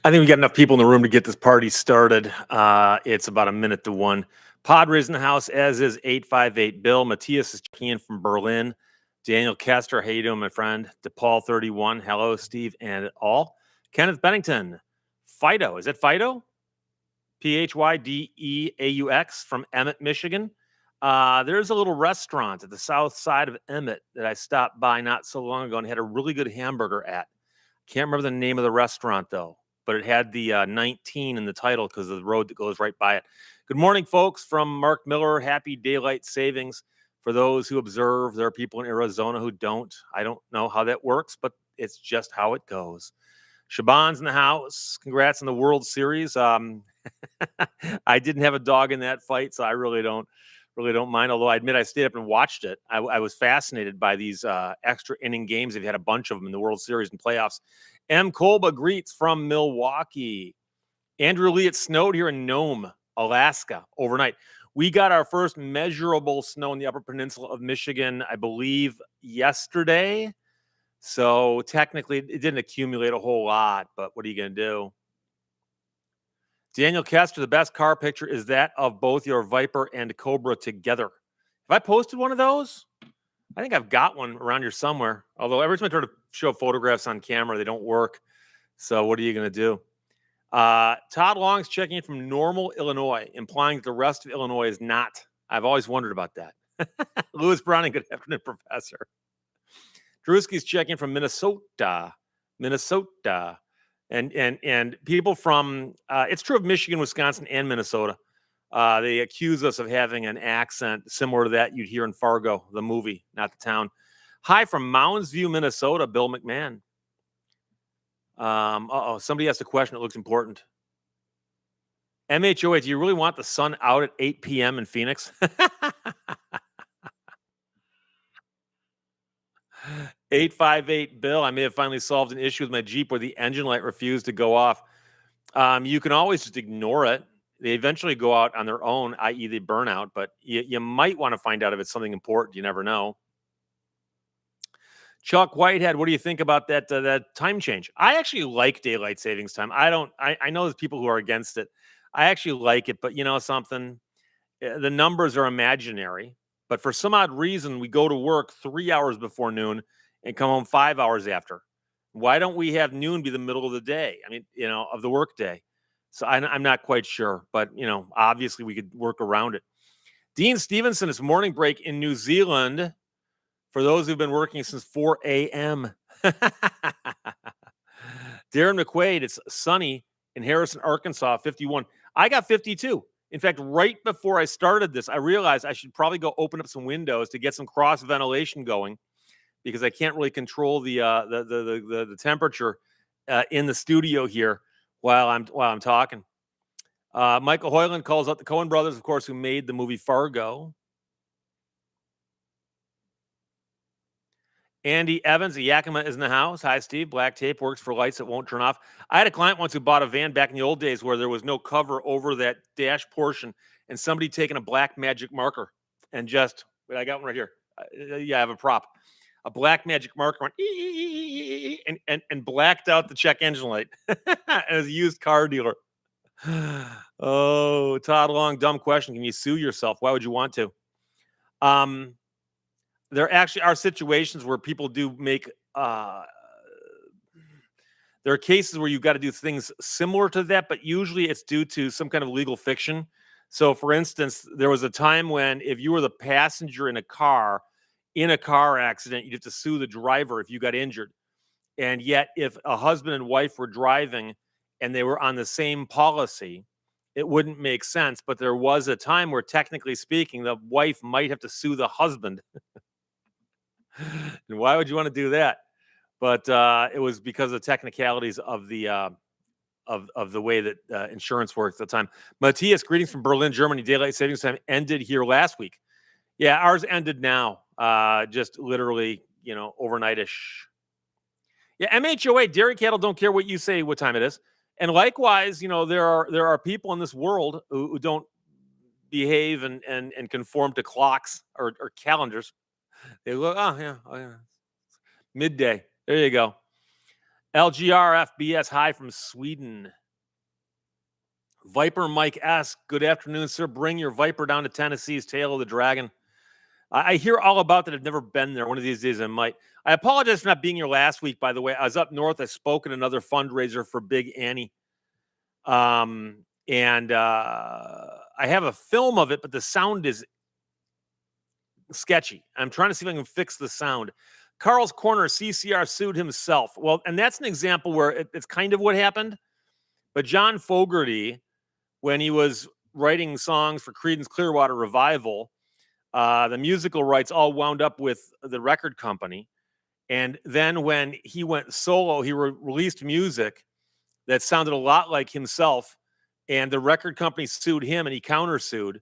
I think we got enough people in the room to get this party started. It's about a minute to one. Padres in the house, as is 858 Bill. Matthias is checking in from Berlin. Daniel Kester, how you doing, my friend? DePaul 31, hello, Steve and all. Kenneth Bennington, Fido, is it Fido? Phydeaux from Emmett, Michigan. There's a little restaurant at the south side of Emmett that I stopped by not so long ago and had a really good hamburger at. Can't remember the name of the restaurant, though, but it had the 19 in the title because of the road that goes right by it. Good morning, folks, from Mark Miller. Happy daylight savings. For those who observe, there are people in Arizona who don't. I don't know how that works, but it's just how it goes. Shaban's in the house. Congrats on the World Series. I didn't have a dog in that fight, so I really don't mind. Although I admit I stayed up and watched it. I was fascinated by these extra inning games. They've had a bunch of them in the World Series and playoffs. M. Kolba greets from Milwaukee. Andrew Lee, it snowed here in Nome, Alaska, overnight. We got our first measurable snow in the Upper Peninsula of Michigan, I believe, yesterday. So technically, it didn't accumulate a whole lot, but what are you going to do? Daniel Kester, the best car picture is that of both your Viper and Cobra together. Have I posted one of those? I think I've got one around here somewhere. Although every time I try to show photographs on camera, they don't work. So what are you going to do? Todd Long's checking in from Normal, Illinois, implying that the rest of Illinois is not. I've always wondered about that. Louis Browning, good afternoon, Professor. Drewski's checking from Minnesota. And people from it's true of Michigan, Wisconsin, and Minnesota. They accuse us of having an accent similar to that you'd hear in Fargo, the movie, not the town. Hi from Mounds View, Minnesota, Bill McMahon. Somebody asked a question that looks important. MHOA, do you really want the sun out at 8 p.m. in Phoenix? 858 Bill, I may have finally solved an issue with my Jeep where the engine light refused to go off. You can always just ignore it. They eventually go out on their own, i.e. they burn out, but you might want to find out if it's something important. You never know. Chuck Whitehead, what do you think about that time change? I actually like daylight savings time. I know there's people who are against it. I actually like it, but you know something? The numbers are imaginary. But for some odd reason, we go to work 3 hours before noon and come home 5 hours after. Why don't we have noon be the middle of the day? I mean, of the work day. So I'm not quite sure, but obviously we could work around it. Dean Stevenson, it's morning break in New Zealand for those who've been working since 4 a.m. Darren McQuaid, it's sunny in Harrison, Arkansas, 51. I got 52. In fact, right before I started this, I realized I should probably go open up some windows to get some cross ventilation going because I can't really control the temperature in the studio here while I'm talking. Michael Hoyland calls out the Coen brothers, of course, who made the movie Fargo. Andy Evans, the Yakima is in the house. Hi, Steve. Black tape works for lights that won't turn off. I had a client once who bought a van back in the old days where there was no cover over that dash portion, and somebody taking a black magic marker and just, wait, I got one right here. Yeah, I have a prop. A black magic marker went and blacked out the check engine light. As a used car dealer. Oh, Todd Long, dumb question. Can you sue yourself? Why would you want to? There actually are situations where people do make there are cases where you've got to do things similar to that, but usually it's due to some kind of legal fiction. So for instance, there was a time when if you were the passenger in a car accident, you'd have to sue the driver if you got injured. And yet if a husband and wife were driving and they were on the same policy, it wouldn't make sense. But there was a time where, technically speaking, the wife might have to sue the husband. And why would you want to do that? But it was because of the technicalities of the of the way that insurance works at the time. Matthias, greetings from Berlin, Germany. Daylight savings time ended here last week. Yeah, ours ended now. Just literally, overnightish. Yeah, MHOA, dairy cattle don't care what you say, what time it is. And likewise, there are people in this world who don't behave and conform to clocks or calendars. They look, oh yeah, midday. There you go. LGRFBS, hi from Sweden. Viper Mike S. Good afternoon, sir. Bring your Viper down to Tennessee's Tail of the Dragon. I hear all about that. I've never been there. One of these days I might. I apologize for not being here last week, by the way. I was up north. I spoke at another fundraiser for Big Annie. And I have a film of it, but the sound is sketchy. I'm trying to see if I can fix the sound. Carl's Corner, CCR sued himself. Well, and that's an example where it's kind of what happened. But John Fogerty, when he was writing songs for Creedence Clearwater Revival, the musical rights all wound up with the record company. And then when he went solo, he released music that sounded a lot like himself. And the record company sued him and he countersued.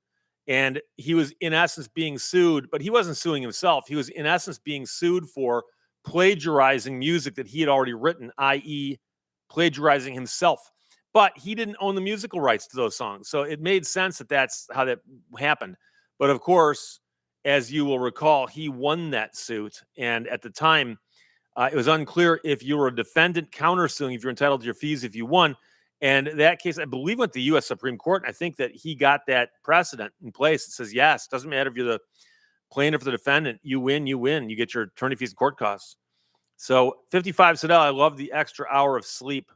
And he was, in essence, being sued, but he wasn't suing himself. He was, in essence, being sued for plagiarizing music that he had already written, i.e., plagiarizing himself. But he didn't own the musical rights to those songs. So it made sense that that's how that happened. But of course, as you will recall, he won that suit. And at the time, it was unclear if you were a defendant countersuing, if you're entitled to your fees if you won. And that case, I believe, went to the U.S. Supreme Court. And I think that he got that precedent in place. It says, yes, doesn't matter if you're the plaintiff or the defendant. You win, you win. You get your attorney fees and court costs. So 55 Sedell, I love the extra hour of sleep.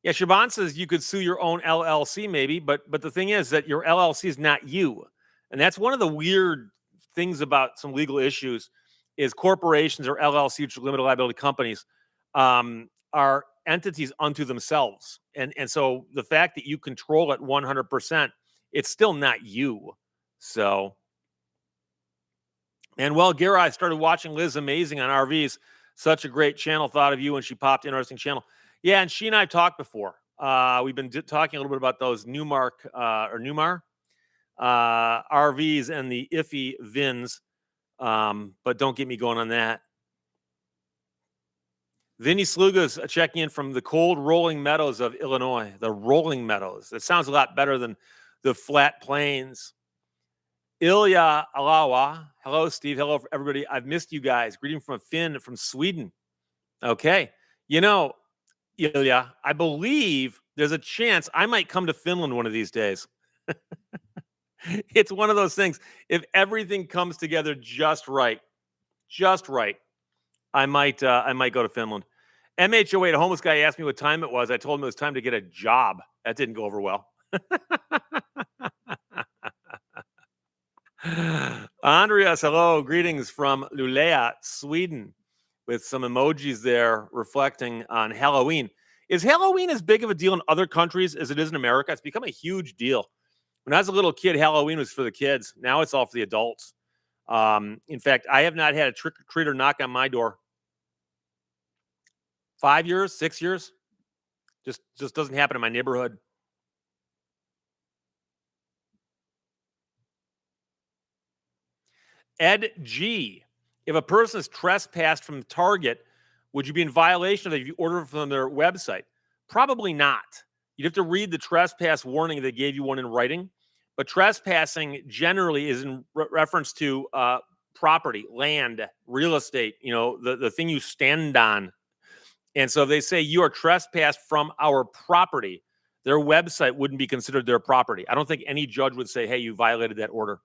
Yeah, Shaban says you could sue your own LLC maybe, but the thing is that your LLC is not you. And that's one of the weird things about some legal issues is corporations or LLC, which are limited liability companies, are entities unto themselves. And so the fact that you control it 100%, it's still not you. So, and well, Gara, I started watching Liz Amazing on RVs. Such a great channel. Thought of you when she popped. Interesting channel. Yeah, and she and I talked before. We've been talking a little bit about those Newmar RVs and the iffy VINs. But don't get me going on that. Vinny Sluga's checking in from the cold rolling meadows of Illinois. The rolling meadows. That sounds a lot better than the flat plains. Ilya Alawa. Hello, Steve. Hello, everybody. I've missed you guys. Greeting from a Finn from Sweden. Okay. You know, Ilya, I believe there's a chance I might come to Finland one of these days. It's one of those things. If everything comes together just right, I might go to Finland. MHOA, a homeless guy asked me what time it was. I told him it was time to get a job. That didn't go over well. Andreas, hello. Greetings from Luleå, Sweden, with some emojis there reflecting on Halloween. Is Halloween as big of a deal in other countries as it is in America? It's become a huge deal. When I was a little kid, Halloween was for the kids. Now it's all for the adults. In fact, I have not had a trick-or-treater knock on my door. 5 years, 6 years. Just doesn't happen in my neighborhood. Ed G. If a person is trespassed from Target, would you be in violation of that if you order from their website? Probably not. You'd have to read the trespass warning they gave you one in writing. But trespassing generally is in reference to property, land, real estate, the thing you stand on. And so if they say you are trespassed from our property, their website wouldn't be considered their property. I don't think any judge would say, hey, you violated that order.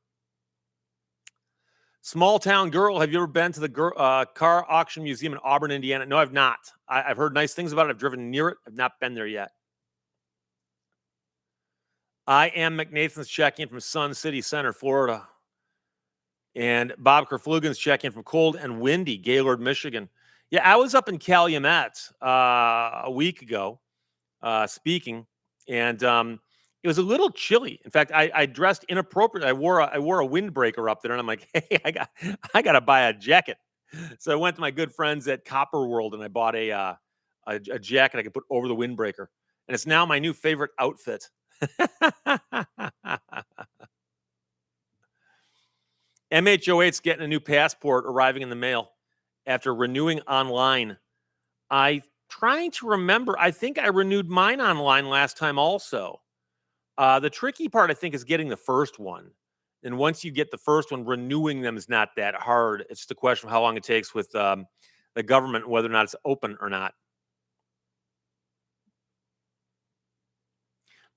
Small town girl, have you ever been to the car auction museum in Auburn, Indiana? No, I've not. I've heard nice things about it. I've driven near it. I've not been there yet. I am McNathan's checking in from Sun City Center, Florida. And Bob Kerflugen's checking in from cold and windy Gaylord, Michigan. Yeah, I was up in Calumet a week ago speaking, and it was a little chilly. In fact, I dressed inappropriately. I wore a windbreaker up there, and I'm like, hey, I got to buy a jacket. So I went to my good friends at Copper World, and I bought a jacket I could put over the windbreaker, and it's now my new favorite outfit. MHOA's getting a new passport arriving in the mail after renewing online. I'm trying to remember. I think I renewed mine online last time also. The tricky part, I think, is getting the first one. And once you get the first one, renewing them is not that hard. It's the question of how long it takes with the government, whether or not it's open or not.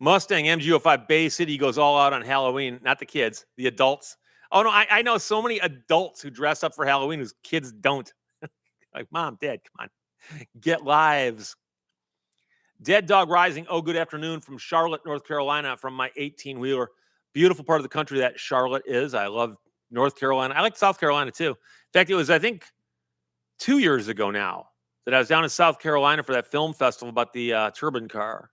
Mustang MG05 Bay City goes all out on Halloween, not the kids, the adults. Oh no, I know so many adults who dress up for Halloween whose kids don't. Like, mom, dad, come on, get lives. Dead Dog Rising. Oh, good afternoon from Charlotte, North Carolina, from my 18 wheeler. Beautiful part of the country that Charlotte is. I love North Carolina. I like South Carolina too. In fact, it was, I think, 2 years ago now that I was down in South Carolina for that film festival about the turban car.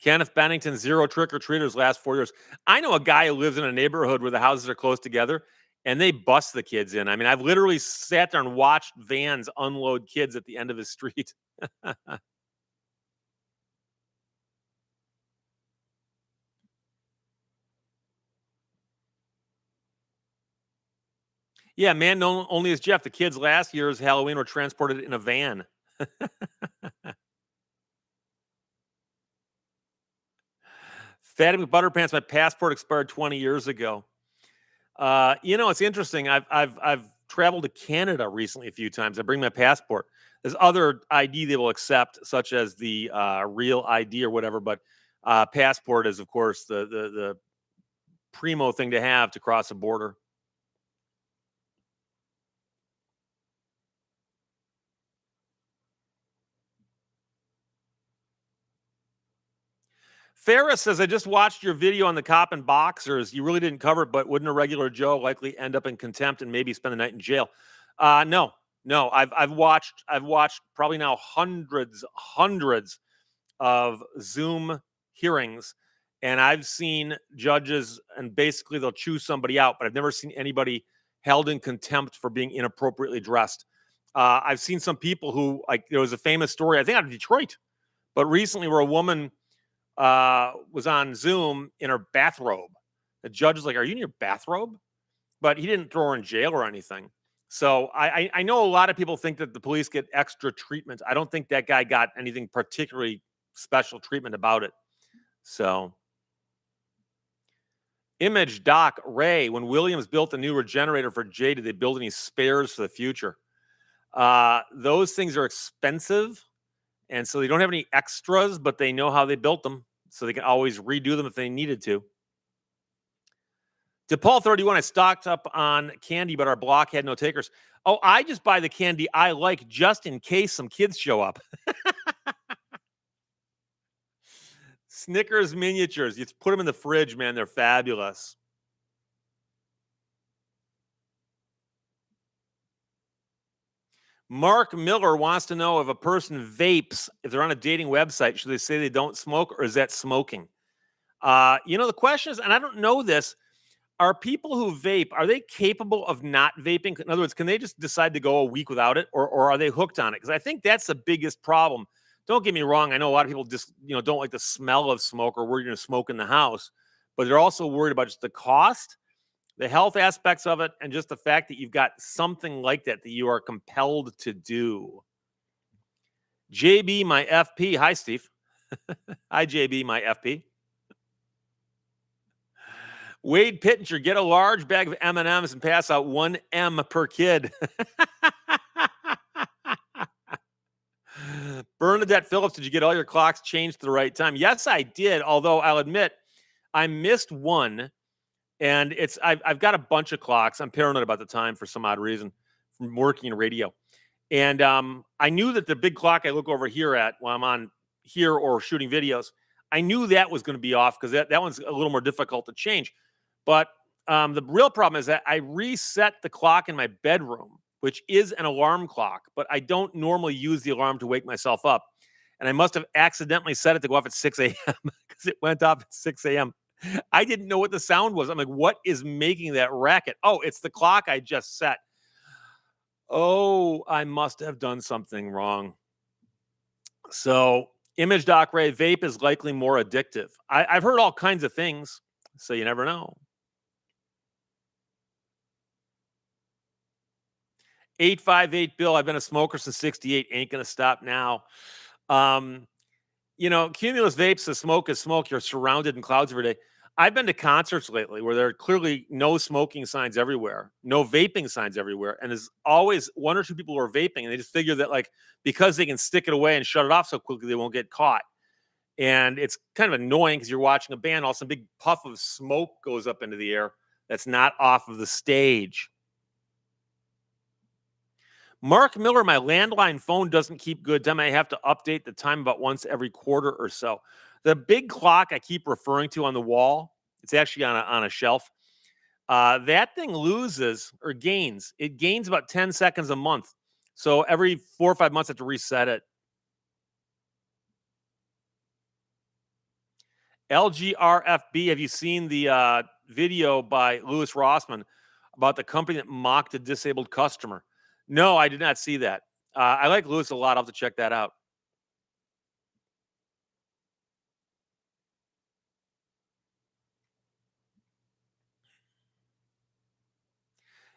Kenneth Bennington, zero trick or treaters last 4 years. I know a guy who lives in a neighborhood where the houses are close together and they bust the kids in. I mean, I've literally sat there and watched vans unload kids at the end of his street. Yeah, man, known only as Jeff. The kids last year's Halloween were transported in a van. Fatty McButterpants, my passport expired 20 years ago. It's interesting. I've traveled to Canada recently a few times. I bring my passport. There's other ID they will accept, such as the real ID or whatever, but passport is, of course, the primo thing to have to cross a border. Ferris says, I just watched your video on the cop and boxers. You really didn't cover it, but wouldn't a regular Joe likely end up in contempt and maybe spend the night in jail? No. I've watched probably now hundreds of Zoom hearings, and I've seen judges, and basically they'll choose somebody out, but I've never seen anybody held in contempt for being inappropriately dressed. I've seen some people who, like, there was a famous story, I think out of Detroit, but recently, where a woman was on Zoom in her bathrobe. The judge was like, "Are you in your bathrobe?" But he didn't throw her in jail or anything. So I know a lot of people think that the police get extra treatment. I don't think that guy got anything particularly special treatment about it. So, Image Doc Ray, when Williams built a new regenerator for Jay, did they build any spares for the future? Those things are expensive, and so they don't have any extras, but they know how they built them, so they can always redo them if they needed to. DePaul 31, I stocked up on candy, but our block had no takers. Oh, I just buy the candy I like just in case some kids show up. Snickers miniatures. You put them in the fridge, man. They're fabulous. Mark Miller wants to know if a person vapes, if they're on a dating website, should they say they don't smoke, or is that smoking? The question is, and I don't know this, are people who vape, are they capable of not vaping? In other words, can they just decide to go a week without it, or are they hooked on it? Because I think that's the biggest problem. Don't get me wrong. I know a lot of people just, don't like the smell of smoke, or worried you're going to smoke in the house, but they're also worried about just the cost, the health aspects of it, and just the fact that you've got something like that you are compelled to do. JB, my FP. Hi, Steve. Hi, JB, my FP. Wade Pittenger, get a large bag of M&Ms and pass out 1 M per kid. Bernadette Phillips, did you get all your clocks changed to the right time? Yes, I did. Although I'll admit, I missed one, and I've got a bunch of clocks. I'm paranoid about the time for some odd reason from working in radio. And I knew that the big clock I look over here at while I'm on here or shooting videos, I knew that was going to be off because that one's a little more difficult to change. But the real problem is that I reset the clock in my bedroom, which is an alarm clock, but I don't normally use the alarm to wake myself up. And I must have accidentally set it to go off at 6 a.m. because it went off at 6 a.m. I didn't know what the sound was. I'm like, what is making that racket? Oh, it's the clock I just set. Oh, I must have done something wrong. So, Image Doc Ray, vape is likely more addictive. I've heard all kinds of things, so you never know. 858 Bill, I've been a smoker since 68. Ain't going to stop now. Cumulus vapes, the smoke is smoke. You're surrounded in clouds every day. I've been to concerts lately where there are clearly no smoking signs everywhere, no vaping signs everywhere, and there's always one or two people who are vaping, and they just figure that like because they can stick it away and shut it off so quickly, they won't get caught. And it's kind of annoying because you're watching a band, all of a sudden, a big puff of smoke goes up into the air that's not off of the stage. Mark Miller, my landline phone doesn't keep good time. I have to update the time about once every quarter or so. The big clock I keep referring to on the wall, it's actually on a shelf. That thing loses or gains. It gains about 10 seconds a month. So every 4 or 5 months, I have to reset it. LGRFB, have you seen the video by Louis Rossman about the company that mocked a disabled customer? No, I did not see that. I like Louis a lot. I'll have to check that out.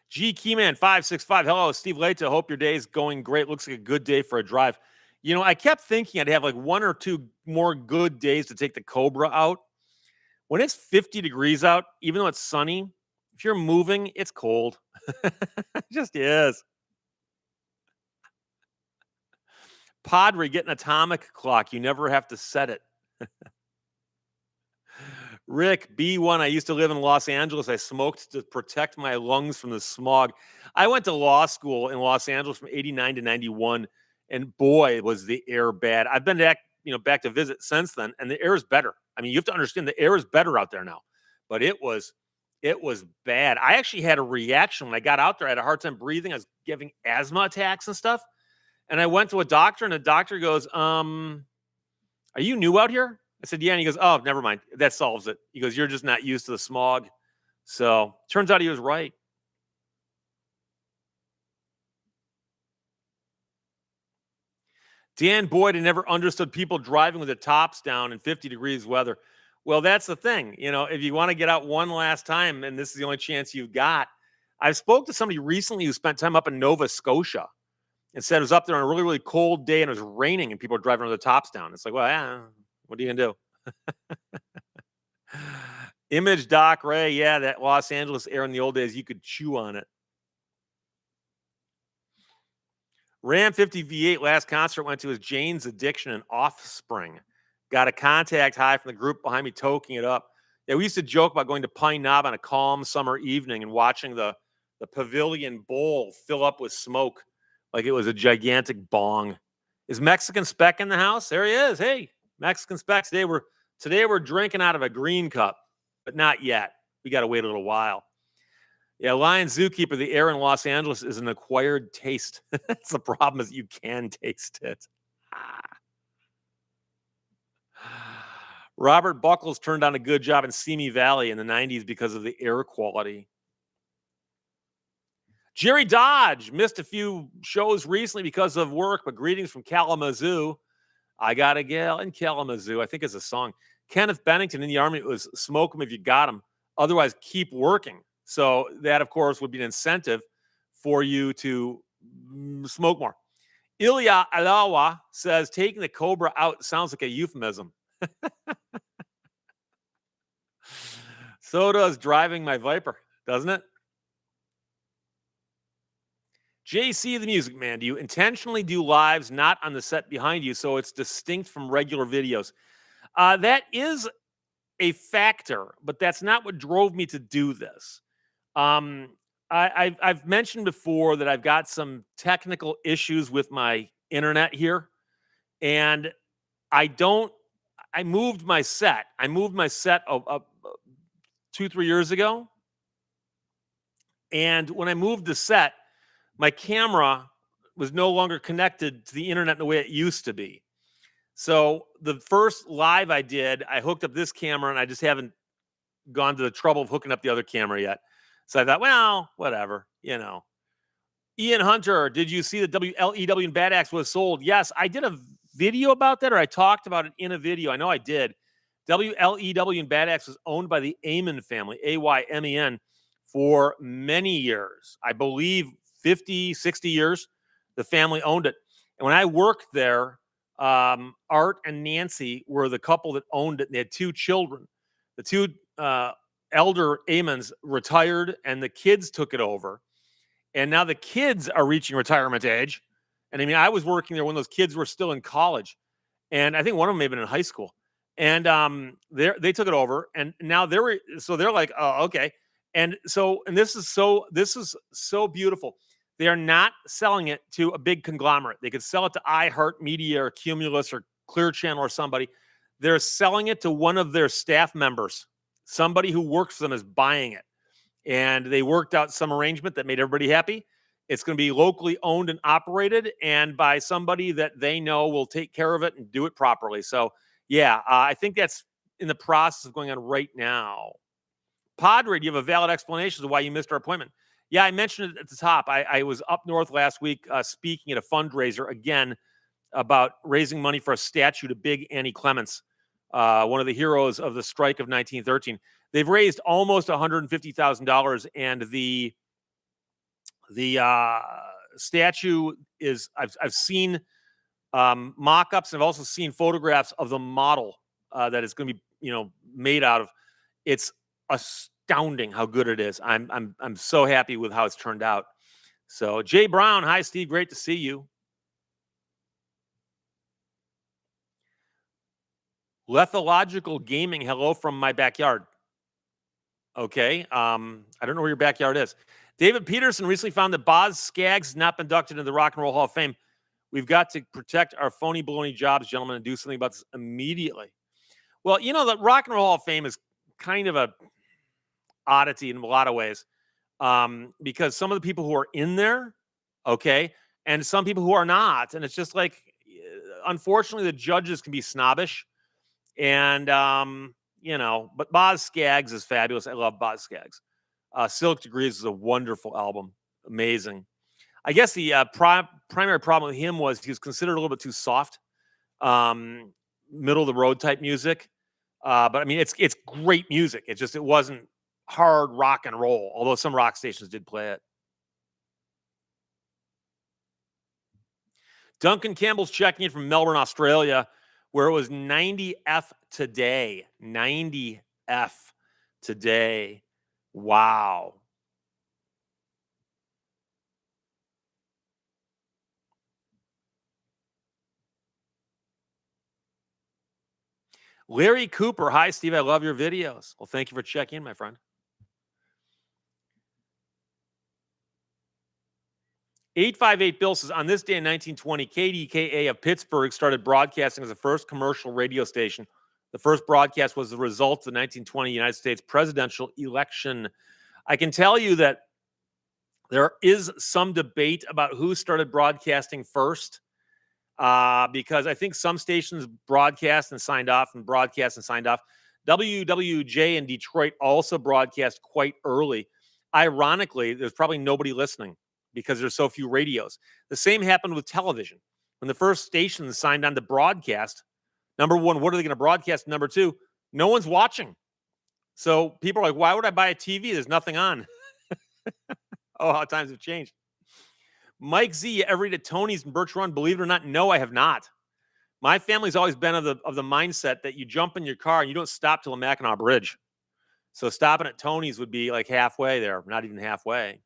G Keyman 565. Hello, Steve Lehto. Hope your day is going great. Looks like a good day for a drive. You know, I kept thinking I'd have like one or two more good days to take the Cobra out. When it's 50 degrees out, even though it's sunny, if you're moving, it's cold. It just is. Padre, get an atomic clock. You never have to set it. Rick, B1, I used to live in Los Angeles. I smoked to protect my lungs from the smog. I went to law school in Los Angeles from 89 to 91, and boy, was the air bad. I've been back to visit since then, and the air is better. I mean, you have to understand the air is better out there now, but it was bad. I actually had a reaction when I got out there. I had a hard time breathing. I was giving asthma attacks and stuff. And I went to a doctor, and the doctor goes, are you new out here? I said, yeah. And he goes, oh, never mind. That solves it. He goes, you're just not used to the smog. So turns out he was right. Dan Boyd, I never understood people driving with the tops down in 50 degrees weather. Well, that's the thing. You know, if you want to get out one last time, and this is the only chance you've got. I spoke to somebody recently who spent time up in Nova Scotia and said it was up there on a really, really cold day and it was raining and people were driving with the tops down. It's like, well, yeah, what are you going to do? Image Doc Ray, yeah, that Los Angeles air in the old days, you could chew on it. Ram 50 V8 last concert went to his Jane's Addiction and Offspring. Got a contact high from the group behind me toking it up. Yeah, we used to joke about going to Pine Knob on a calm summer evening and watching the pavilion bowl fill up with smoke like it was a gigantic bong. Is Mexican Spec in the house? There he is. Hey, Mexican Spec. Today we're drinking out of a green cup, but not yet. We got to wait a little while. Yeah, Lion Zookeeper, the air in Los Angeles is an acquired taste. That's the problem is you can taste it. Robert Buckles turned down a good job in Simi Valley in the 90s because of the air quality. Jerry Dodge missed a few shows recently because of work, but greetings from Kalamazoo. I got a gal in Kalamazoo, I think it's a song. Kenneth Bennington in the Army was smoke 'em if you got 'em. Otherwise, keep working. So that, of course, would be an incentive for you to smoke more. Ilya Alawa says taking the Cobra out sounds like a euphemism. So does driving my Viper, doesn't it? JC the Music Man, do you intentionally do lives not on the set behind you so it's distinct from regular videos? That is a factor, but that's not what drove me to do this. Um, I've mentioned before that I've got some technical issues with my internet here, and I don't. I moved my set. I moved my set 2-3 years ago, and when I moved the set, my camera was no longer connected to the internet in the way it used to be. So the first live I did, I hooked up this camera, and I just haven't gone to the trouble of hooking up the other camera yet. So I thought, well, whatever, you know. Ian Hunter, did you see the WLEW and Bad Axe was sold? Yes, I did a video about that, or I talked about it in a video. I know I did. WLEW and Bad Axe was owned by the Aymen family, Aymen, for many years. I believe 50, 60 years. The family owned it. And when I worked there, Art and Nancy were the couple that owned it. And they had two children. The two uh, elder Amons retired, and the kids took it over, and now the kids are reaching retirement age. And I mean, I was working there when those kids were still in college, and I think one of them may have been in high school. And they took it over, and now they're like, oh, okay. And this is so beautiful. They are not selling it to a big conglomerate. They could sell it to iHeartMedia or Cumulus or Clear Channel or somebody. They're selling it to one of their staff members. Somebody who works for them is buying it, and they worked out some arrangement that made everybody happy. It's going to be locally owned and operated, and by somebody that they know will take care of it and do it properly. So, yeah, I think that's in the process of going on right now. Padre, do you have a valid explanation as to why you missed our appointment? Yeah, I mentioned it at the top. I was up north last week speaking at a fundraiser again about raising money for a statue to Big Annie Clements, one of the heroes of the strike of 1913. They've raised almost $150,000, and the statue is I've seen mock-ups, and I've also seen photographs of the model that it's going to be made out of. It's astounding how good it is. I'm so happy with how it's turned out. So Jay Brown, hi Steve, great to see you. Lethological Gaming, hello from my backyard. Okay. I don't know where your backyard is. David Peterson recently found that Boz Scaggs has not been inducted into the Rock and Roll Hall of Fame. We've got to protect our phony baloney jobs, gentlemen, and do something about this immediately. Well, the Rock and Roll Hall of Fame is kind of a oddity in a lot of ways, because some of the people who are in there, okay, and some people who are not, and it's just like, unfortunately, the judges can be snobbish, and but Boz Scaggs is fabulous. I love Boz Scaggs. Silk Degrees is a wonderful album, amazing. I guess the primary problem with him was he was considered a little bit too soft, middle of the road type music. But I mean, it's great music. It wasn't hard rock and roll, although some rock stations did play it. Duncan Campbell's checking in from Melbourne, Australia, where it was 90F today. 90F today. Wow. Larry Cooper, hi, Steve. I love your videos. Well, thank you for checking in, my friend. 858 Bill says, on this day in 1920, KDKA of Pittsburgh started broadcasting as the first commercial radio station. The first broadcast was the result of the 1920 United States presidential election. I can tell you that there is some debate about who started broadcasting first, because I think some stations broadcast and signed off and broadcast and signed off. WWJ in Detroit also broadcast quite early. Ironically, there's probably nobody listening because there's so few radios. The same happened with television. When the first stations signed on to broadcast, number one, what are they going to broadcast? Number two, no one's watching. So people are like, why would I buy a TV? There's nothing on. Oh, how times have changed. Mike Z, ever eat at Tony's in Birch Run? Believe it or not, no, I have not. My family's always been of the mindset that you jump in your car and you don't stop till the Mackinac Bridge. So stopping at Tony's would be like halfway there, not even halfway.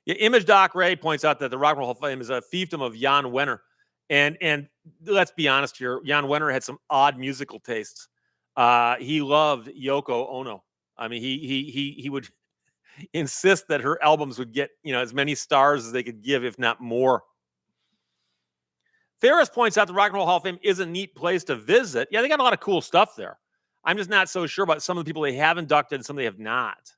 Yeah, Image Doc Ray points out that the Rock and Roll Hall of Fame is a fiefdom of Jan Wenner. And let's be honest here, Jan Wenner had some odd musical tastes. He loved Yoko Ono. I mean, he would insist that her albums would get, as many stars as they could give, if not more. Ferris points out the Rock and Roll Hall of Fame is a neat place to visit. Yeah, they got a lot of cool stuff there. I'm just not so sure about some of the people they have inducted and some they have not.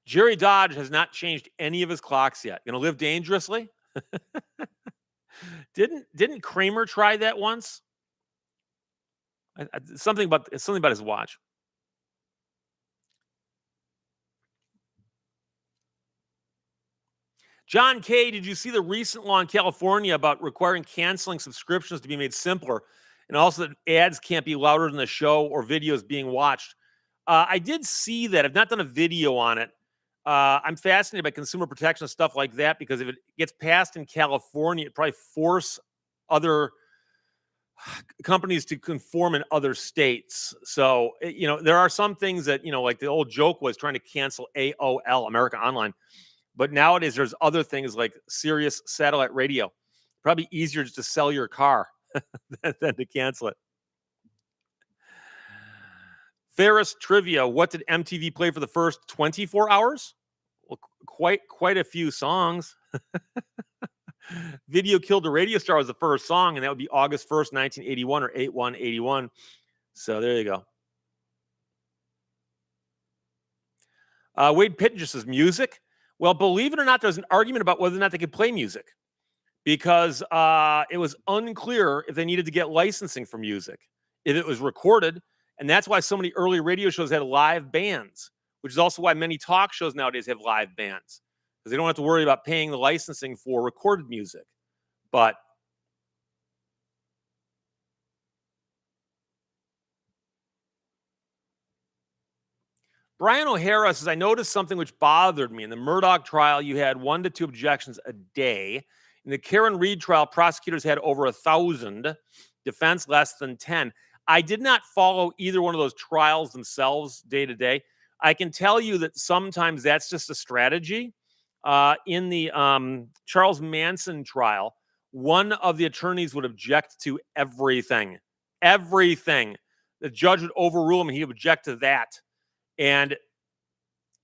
Jerry Dodge has not changed any of his clocks yet. Going to live dangerously? Didn't Kramer try that once? Something about his watch. John K., did you see the recent law in California about requiring canceling subscriptions to be made simpler, and also that ads can't be louder than the show or videos being watched? I did see that. I've not done a video on it. I'm fascinated by consumer protection and stuff like that, because if it gets passed in California, it probably force other companies to conform in other states. So, there are some things that, like the old joke was trying to cancel AOL, America Online. But nowadays, there's other things like Sirius satellite radio. Probably easier just to sell your car than to cancel it. Ferris trivia. What did MTV play for the first 24 hours? Well, quite a few songs. Video Killed a Radio Star was the first song, and that would be August 1st, 1981 or 8/1/81. So there you go. Wade Pittenger says music. Well, believe it or not, there's an argument about whether or not they could play music because it was unclear if they needed to get licensing for music, if it was recorded. And that's why so many early radio shows had live bands, which is also why many talk shows nowadays have live bands because they don't have to worry about paying the licensing for recorded music. But Brian O'Hara says, I noticed something which bothered me. In the Murdoch trial, you had 1 to 2 objections a day. In the Karen Reed trial, prosecutors had over 1,000, defense less than 10. I did not follow either one of those trials themselves day to day. I can tell you that sometimes that's just a strategy. In the Charles Manson trial, one of the attorneys would object to everything. Everything. The judge would overrule him and he'd object to that. And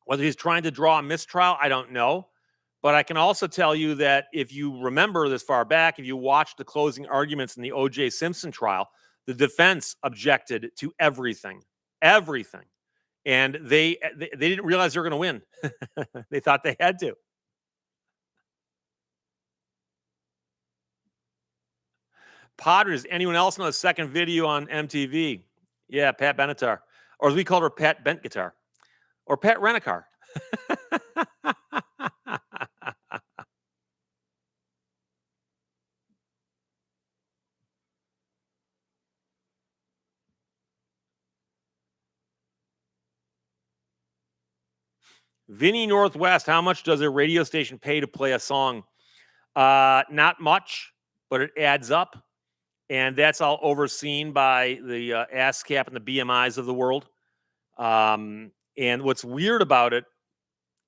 whether he's trying to draw a mistrial, I don't know. But I can also tell you that if you remember this far back, if you watched the closing arguments in the O.J. Simpson trial, the defense objected to everything, everything. And they didn't realize they were going to win. They thought they had to. Potter, does anyone else know a second video on MTV? Yeah, Pat Benatar. Or as we called her, Pat Bent Guitar. Or Pat Rent-A-Car. Vinny Northwest, how much does a radio station pay to play a song? Not much, but it adds up. And that's all overseen by the ASCAP and the BMIs of the world. And what's weird about it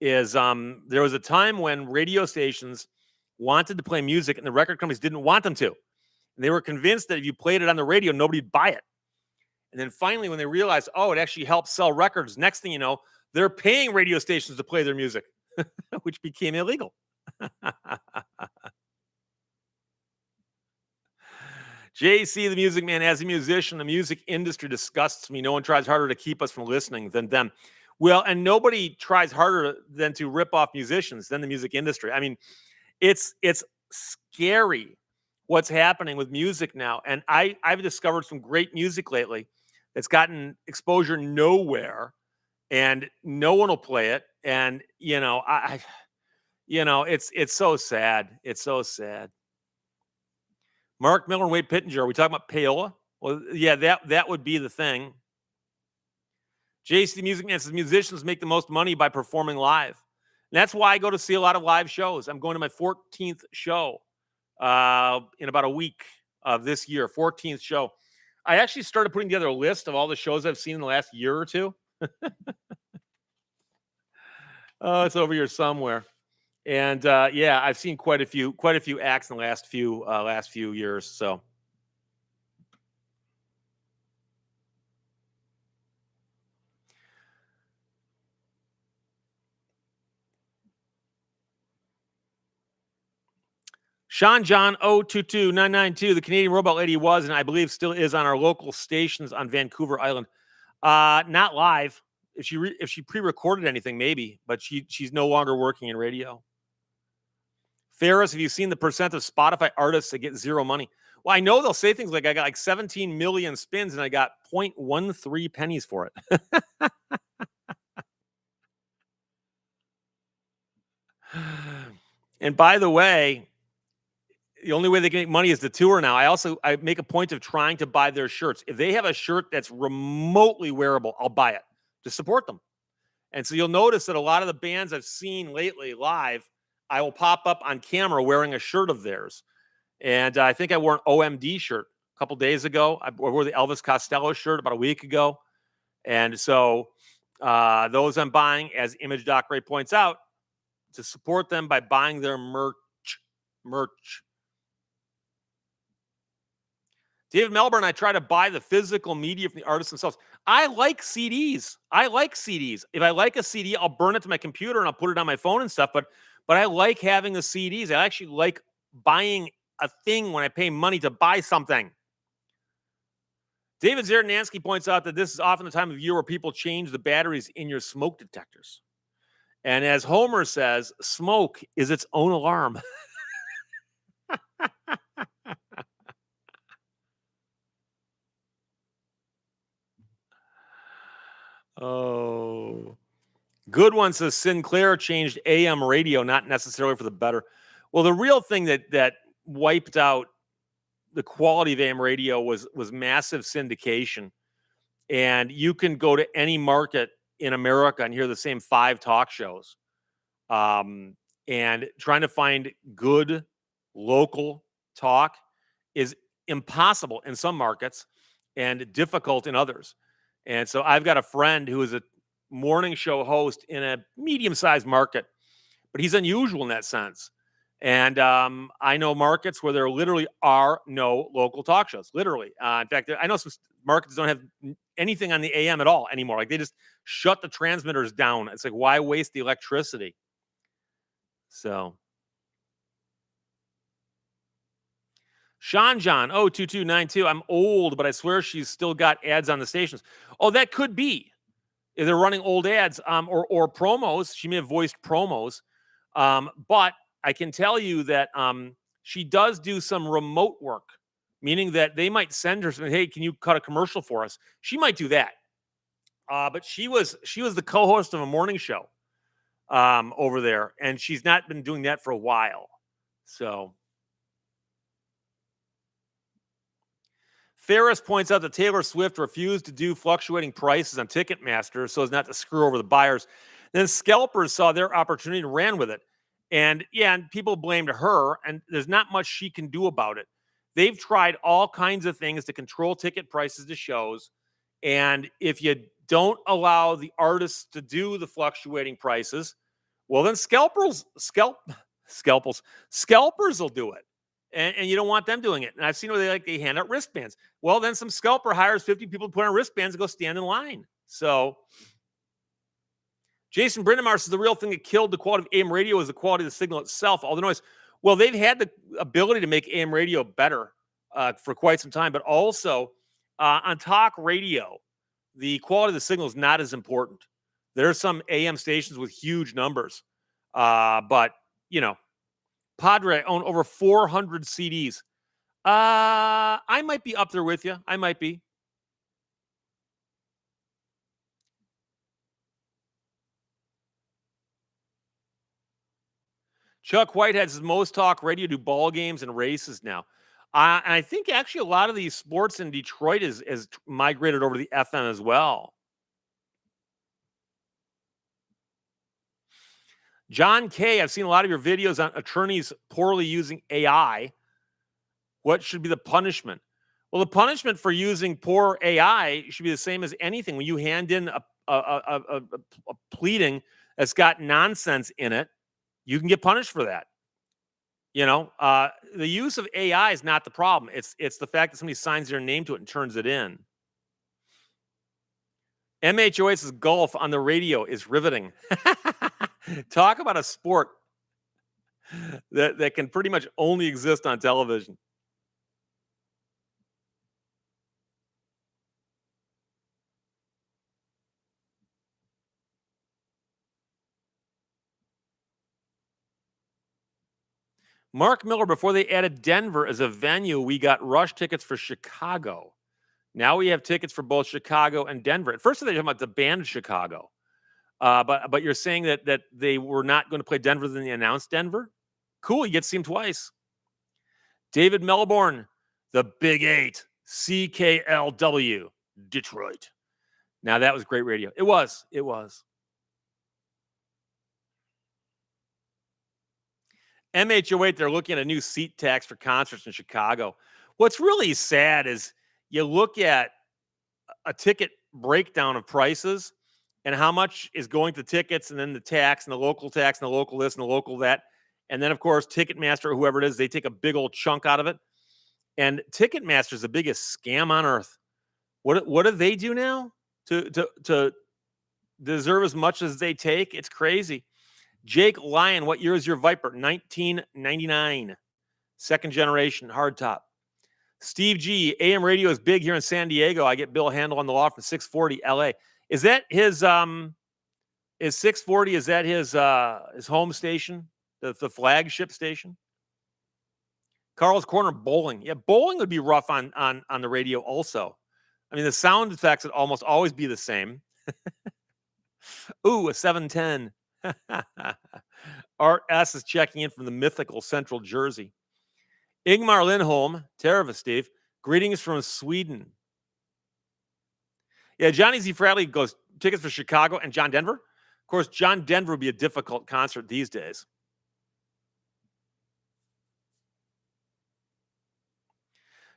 is there was a time when radio stations wanted to play music and the record companies didn't want them to. And they were convinced that if you played it on the radio, nobody'd buy it. And then finally, when they realized, oh, it actually helps sell records, next thing you know, they're paying radio stations to play their music, which became illegal. JC, the Music Man, as a musician, the music industry disgusts me. No one tries harder to keep us from listening than them. Well, and nobody tries harder than to rip off musicians than the music industry. I mean, it's scary what's happening with music now. And I've discovered some great music lately that's gotten exposure nowhere, and no one will play it. And it's so sad. It's so sad. Mark Miller and Wade Pittenger. Are we talking about payola? Well, yeah, that would be the thing. JC the Music Man says musicians make the most money by performing live. And that's why I go to see a lot of live shows. I'm going to my 14th show in about a week of this year. 14th show. I actually started putting together a list of all the shows I've seen in the last year or two. Oh, it's over here somewhere. And yeah, I've seen quite a few acts in the last few years. So Sean John 022992, the Canadian Robot Lady was, and I believe still is, on our local stations on Vancouver Island. Not live. If she pre-recorded anything, maybe, but she's no longer working in radio. Ferris, have you seen the percent of Spotify artists that get zero money? Well, I know they'll say things like I got like 17 million spins and I got 0.13 pennies for it. And by the way, the only way they can make money is to tour now. I make a point of trying to buy their shirts. If they have a shirt that's remotely wearable, I'll buy it to support them. And so you'll notice that a lot of the bands I've seen lately live, I will pop up on camera wearing a shirt of theirs. And I think I wore an OMD shirt a couple days ago. I wore the Elvis Costello shirt about a week ago. And so those I'm buying, as Image Doc Ray points out, to support them by buying their merch. Merch. David Melbourne, I try to buy the physical media from the artists themselves. I like CDs. I like CDs. If I like a CD, I'll burn it to my computer and I'll put it on my phone and stuff. But I like having the CDs. I actually like buying a thing when I pay money to buy something. David Zernansky points out that this is often the time of year where people change the batteries in your smoke detectors. And as Homer says, smoke is its own alarm. Oh. Good one says Sinclair changed AM radio, not necessarily for the better. Well, the real thing that wiped out the quality of AM radio was massive syndication. And you can go to any market in America and hear the same 5 talk shows. And trying to find good local talk is impossible in some markets and difficult in others. And so I've got a friend who is a morning show host in a medium-sized market, but he's unusual in that sense. And I know markets where there literally are no local talk shows. Literally, in fact, I know some markets don't have anything on the AM at all anymore. Like they just shut the transmitters down. It's like, why waste the electricity? So, Sean John 02292. I'm old, but I swear she's still got ads on the stations. Oh, that could be. If they're running old ads or promos. She may have voiced promos. But I can tell you that she does do some remote work, meaning that they might send her something. Hey, can you cut a commercial for us? She might do that. But she was the co-host of a morning show over there, and she's not been doing that for a while. So Ferris points out that Taylor Swift refused to do fluctuating prices on Ticketmaster so as not to screw over the buyers. Then scalpers saw their opportunity and ran with it. And yeah, and people blamed her, and there's not much she can do about it. They've tried all kinds of things to control ticket prices to shows. And if you don't allow the artists to do the fluctuating prices, well, then scalpers will do it. And you don't want them doing it. And I've seen where they hand out wristbands. Well, then some scalper hires 50 people to put on wristbands and go stand in line. So Jason Brindamar says the real thing that killed the quality of AM radio is the quality of the signal itself, all the noise. Well, they've had the ability to make AM radio better for quite some time, but also on talk radio, the quality of the signal is not as important. There are some AM stations with huge numbers, but you know, Padre own over 400 CDs. I might be up there with you. I might be. Chuck Whitehead says most talk radio do ball games and races now. And I think actually a lot of these sports in Detroit is migrated over to the FM as well. John K, I've seen a lot of your videos on attorneys poorly using AI. What should be the punishment? Well, the punishment for using poor AI should be the same as anything. When you hand in a pleading that's got nonsense in it, you can get punished for that. You know, the use of AI is not the problem. It's the fact that somebody signs their name to it and turns it in. MHOH's golf on the radio is riveting. Talk about a sport that can pretty much only exist on television. Mark Miller, before they added Denver as a venue, we got rush tickets for Chicago. Now we have tickets for both Chicago and Denver. At first, they were talking about the band Chicago, but you're saying that they were not going to play Denver, then they announced Denver. Cool, you get to see them twice. David Melbourne, the Big 8, CKLW, Detroit. Now that was great radio. It was. It was. MHOA, they're looking at a new seat tax for concerts in Chicago. What's really sad is you look at a ticket breakdown of prices and how much is going to tickets and then the tax and the local tax and the local this and the local that. And then, of course, Ticketmaster or whoever it is, they take a big old chunk out of it. And Ticketmaster is the biggest scam on earth. What do they do now to deserve as much as they take? It's crazy. Jake Lyon, what year is your Viper? 1999. Second generation hardtop. Steve G, AM radio is big here in San Diego. I get Bill Handel on the law from 640 LA. Is that his is 640? Is that his home station? The flagship station? Carl's Corner Bowling. Yeah, bowling would be rough on the radio also. I mean, the sound effects would almost always be the same. Ooh, a 710. Art S is checking in from the mythical Central Jersey. Ingmar Lindholm, Terva Steve, greetings from Sweden. Yeah, Johnny Z. Bradley goes tickets for Chicago and John Denver. Of course, John Denver would be a difficult concert these days.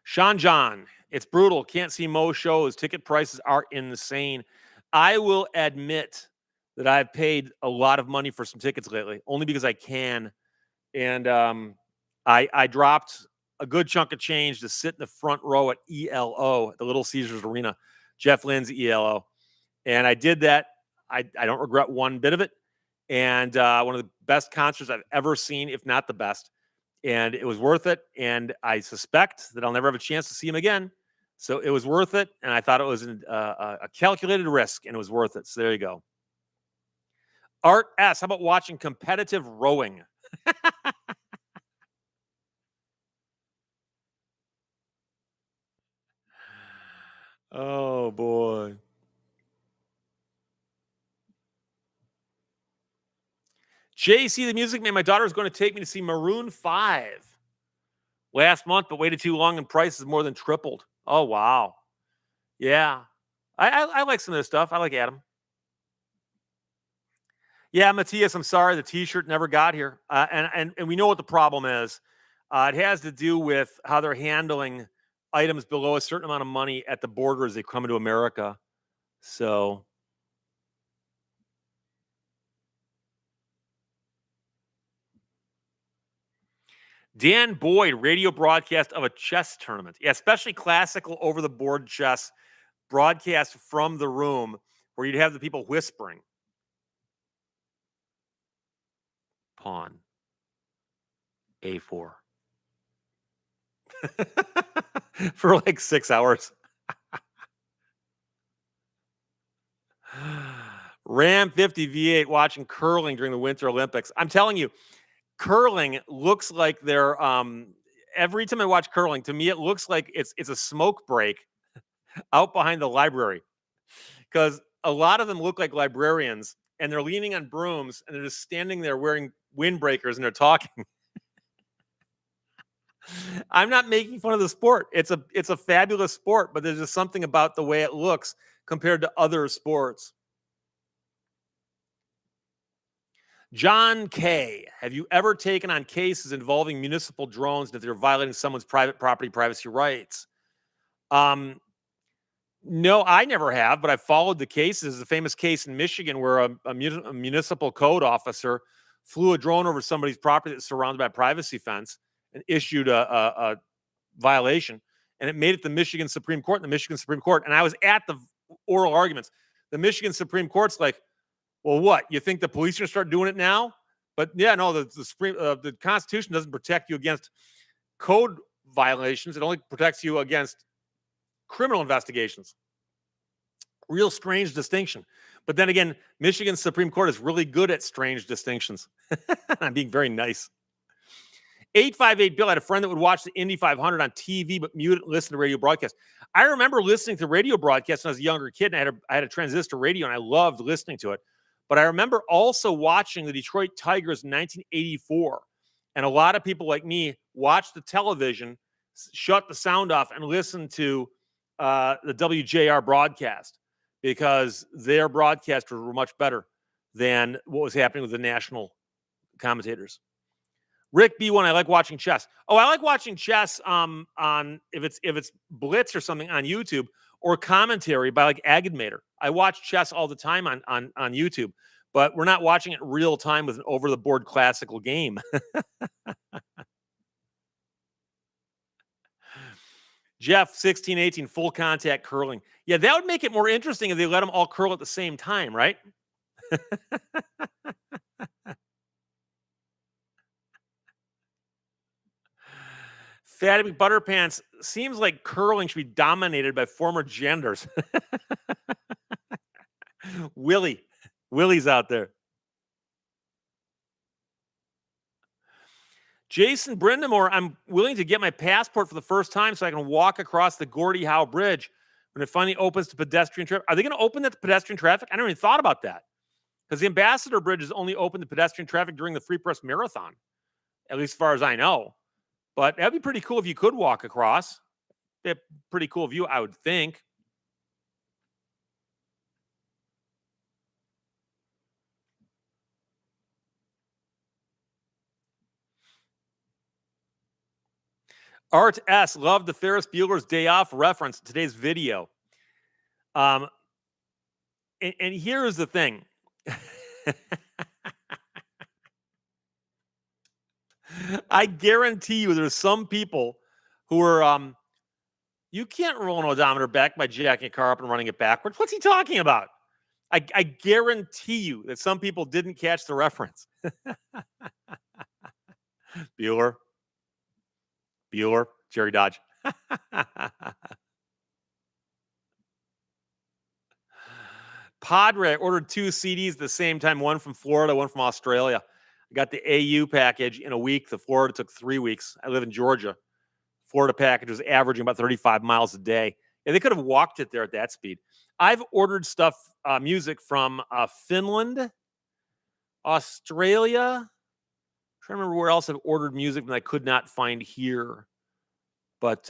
Sean John, it's brutal. Can't see most shows. Ticket prices are insane. I will admit that I've paid a lot of money for some tickets lately, only because I can. And I dropped a good chunk of change to sit in the front row at ELO, the Little Caesars Arena, Jeff Lynn's ELO. And I did that. I don't regret one bit of it. And one of the best concerts I've ever seen, if not the best. And it was worth it. And I suspect that I'll never have a chance to see him again. So it was worth it. And I thought it was a calculated risk, and it was worth it. So there you go. Art S, how about watching competitive rowing? Oh, boy. JC, the Music Man, my daughter is going to take me to see Maroon 5 last month, but waited too long and prices more than tripled. Oh, wow. Yeah. I like some of this stuff. I like Adam. Yeah, Matthias, I'm sorry. The T-shirt never got here. And we know what the problem is. It has to do with how they're handling items below a certain amount of money at the border as they come into America. So Dan Boyd, radio broadcast of a chess tournament. Yeah, especially classical over-the-board chess broadcast from the room where you'd have the people whispering. Pawn. A4. For like 6 hours. Ram 50 V8 watching curling during the Winter Olympics. I'm telling you, curling looks like they're every time I watch curling, to me it looks like it's a smoke break out behind the library. Because a lot of them look like librarians and they're leaning on brooms and they're just standing there wearing windbreakers and they're talking. I'm not making fun of the sport. It's a fabulous sport, but there's just something about the way it looks compared to other sports. John K, have you ever taken on cases involving municipal drones if they're violating someone's private property privacy rights? No, I never have, but I followed the cases. There's a famous case in Michigan where a municipal code officer flew a drone over somebody's property that's surrounded by a privacy fence and issued a violation. And it made it to the Michigan Supreme Court. And the Michigan Supreme Court, and I was at the oral arguments. The Michigan Supreme Court's like, well, what? You think the police are going to start doing it now? But yeah, no, the Constitution doesn't protect you against code violations. It only protects you against criminal investigations. Real strange distinction. But then again, Michigan's Supreme Court is really good at strange distinctions. I'm being very nice. 858 Bill, I had a friend that would watch the Indy 500 on TV, but mute it and listen to radio broadcasts. I remember listening to radio broadcasts when I was a younger kid, and I had a transistor radio, and I loved listening to it. But I remember also watching the Detroit Tigers in 1984. And a lot of people like me watched the television, shut the sound off, and listened to the WJR broadcast because their broadcasters were much better than what was happening with the national commentators. Rick B1, I like watching chess. Oh, I like watching chess on if it's Blitz or something on YouTube or commentary by like Agadmator. I watch chess all the time on YouTube, but we're not watching it real time with an over the board classical game. Jeff 1618 full contact curling. Yeah, that would make it more interesting if they let them all curl at the same time, right? Fatty McButterpants seems like curling should be dominated by former genders. Willie. Willie's out there. Jason Brindamore, I'm willing to get my passport for the first time so I can walk across the Gordie Howe Bridge when it finally opens to pedestrian traffic. Are they going to open that to pedestrian traffic? I never even thought about that because the Ambassador Bridge is only open to pedestrian traffic during the Free Press Marathon, at least as far as I know. But that'd be pretty cool if you could walk across. Be a pretty cool view, I would think. Art S. Loved the Ferris Bueller's Day Off reference in today's video. And here's the thing. I guarantee you there's some people who are, you can't roll an odometer back by jacking a car up and running it backwards. What's he talking about? I guarantee you that some people didn't catch the reference. Bueller, Jerry Dodge. Padre ordered 2 CDs at the same time, one from Florida, one from Australia. I got the AU package in a week. The Florida took 3 weeks. I live in Georgia. Florida package was averaging about 35 miles a day. Yeah, they could have walked it there at that speed. I've ordered stuff, music from Finland, Australia. I'm trying to remember where else I've ordered music that I could not find here. But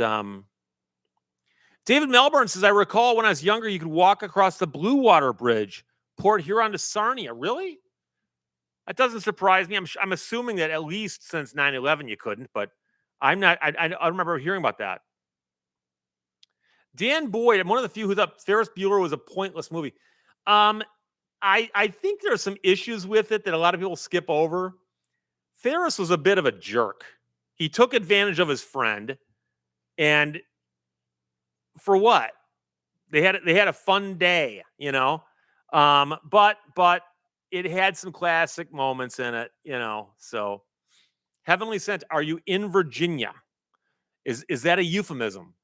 David Melbourne says, I recall when I was younger, you could walk across the Blue Water Bridge, Port Huron to Sarnia. Really? That doesn't surprise me. I'm assuming that at least since 9/11 you couldn't, but I'm not. I remember hearing about that. Dan Boyd, I'm one of the few who thought Ferris Bueller was a pointless movie. I think there are some issues with it that a lot of people skip over. Ferris was a bit of a jerk. He took advantage of his friend, and for what? They had a fun day, you know. But it had some classic moments in it, you know. So, Heavenly Sent, are you in Virginia? Is that a euphemism?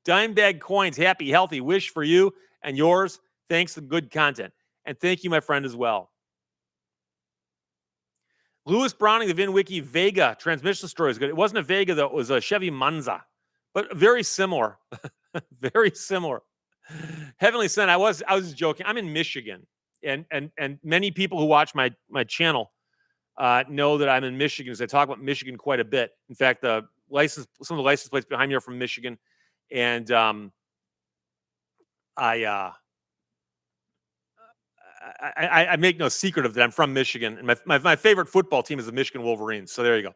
Dimebag Coins, happy, healthy, wish for you and yours. Thanks for good content. And thank you, my friend, as well. Lewis Browning, the VinWiki Vega transmission story is good. It wasn't a Vega, though. It was a Chevy Monza, but very similar. Very similar. Heavenly Sent, I was just joking. I'm in Michigan, and many people who watch my channel know that I'm in Michigan, because I talk about Michigan quite a bit. In fact, some of the license plates behind me are from Michigan, and I make no secret of that. I'm from Michigan, and my favorite football team is the Michigan Wolverines. So there you go.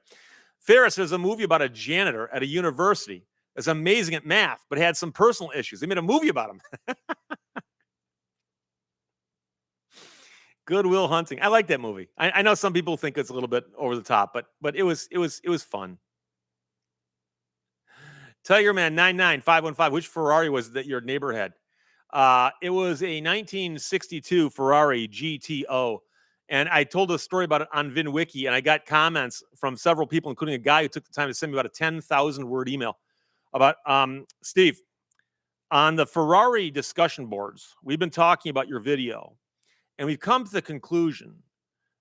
Ferris is a movie about a janitor at a university that's amazing at math, but had some personal issues. They made a movie about him. Good Will Hunting. I like that movie. I know some people think it's a little bit over the top, but it was fun. Tigerman 99515. Which Ferrari was that your neighbor had? It was a 1962 Ferrari GTO. And I told a story about it on VinWiki, and I got comments from several people, including a guy who took the time to send me about a 10,000 word email about Steve, on the Ferrari discussion boards. We've been talking about your video, and we've come to the conclusion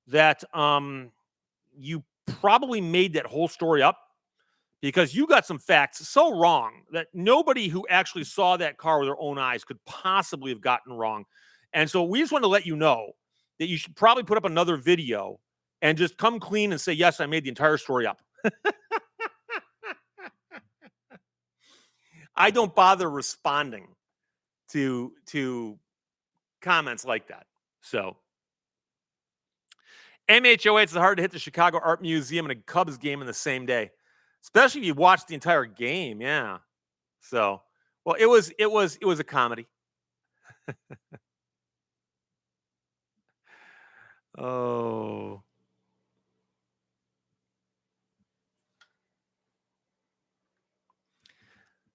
that you probably made that whole story up, because you got some facts so wrong that nobody who actually saw that car with their own eyes could possibly have gotten wrong. And so we just want to let you know that you should probably put up another video and just come clean and say, yes, I made the entire story up. I don't bother responding to comments like that. So MHOH is hard to hit the Chicago Art Museum and a Cubs game in the same day, especially if you watch the entire game. Yeah. So, well, it was a comedy. Oh.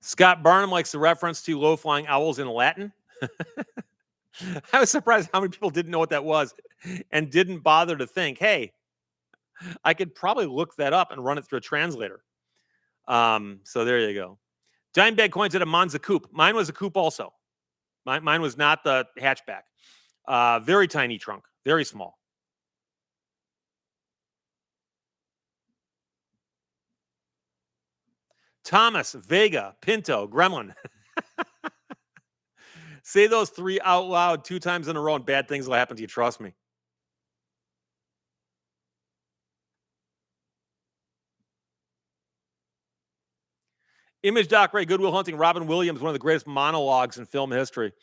Scott Barnum likes the reference to low flying owls in Latin. I was surprised how many people didn't know what that was and didn't bother to think, hey, I could probably look that up and run it through a translator. So there you go. Dimebag coins at a Monza coupe. Mine was a coupe also. Mine was not the hatchback. Very tiny trunk, very small. Thomas, Vega, Pinto, Gremlin. Say those three out loud 2 times in a row and bad things will happen to you. Trust me. Image Doc Ray, Goodwill Hunting, Robin Williams, one of the greatest monologues in film history.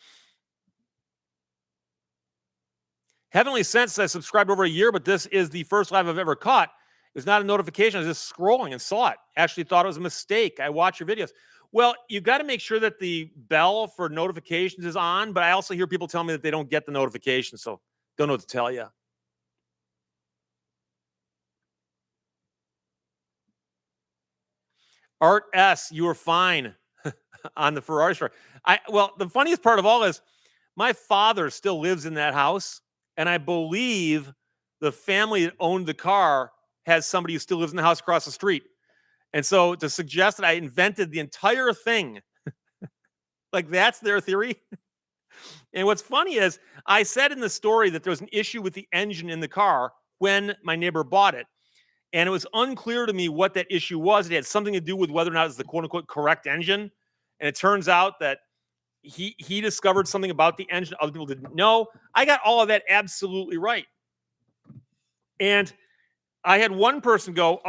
Heavenly Sense, I subscribed over a year, but this is the first live I've ever caught. It's not a notification. I was just scrolling and saw it. Actually thought it was a mistake. I watch your videos. Well, you got to make sure that the bell for notifications is on, but I also hear people tell me that they don't get the notification, so don't know what to tell you. Art S, you were fine on the Ferrari story. Well, the funniest part of all is my father still lives in that house, and I believe the family that owned the car has somebody who still lives in the house across the street. And so to suggest that I invented the entire thing, like that's their theory. And what's funny is I said in the story that there was an issue with the engine in the car when my neighbor bought it. And it was unclear to me what that issue was. It had something to do with whether or not it's the quote unquote correct engine. And it turns out that he discovered something about the engine other people didn't know. I got all of that absolutely right. And I had one person go,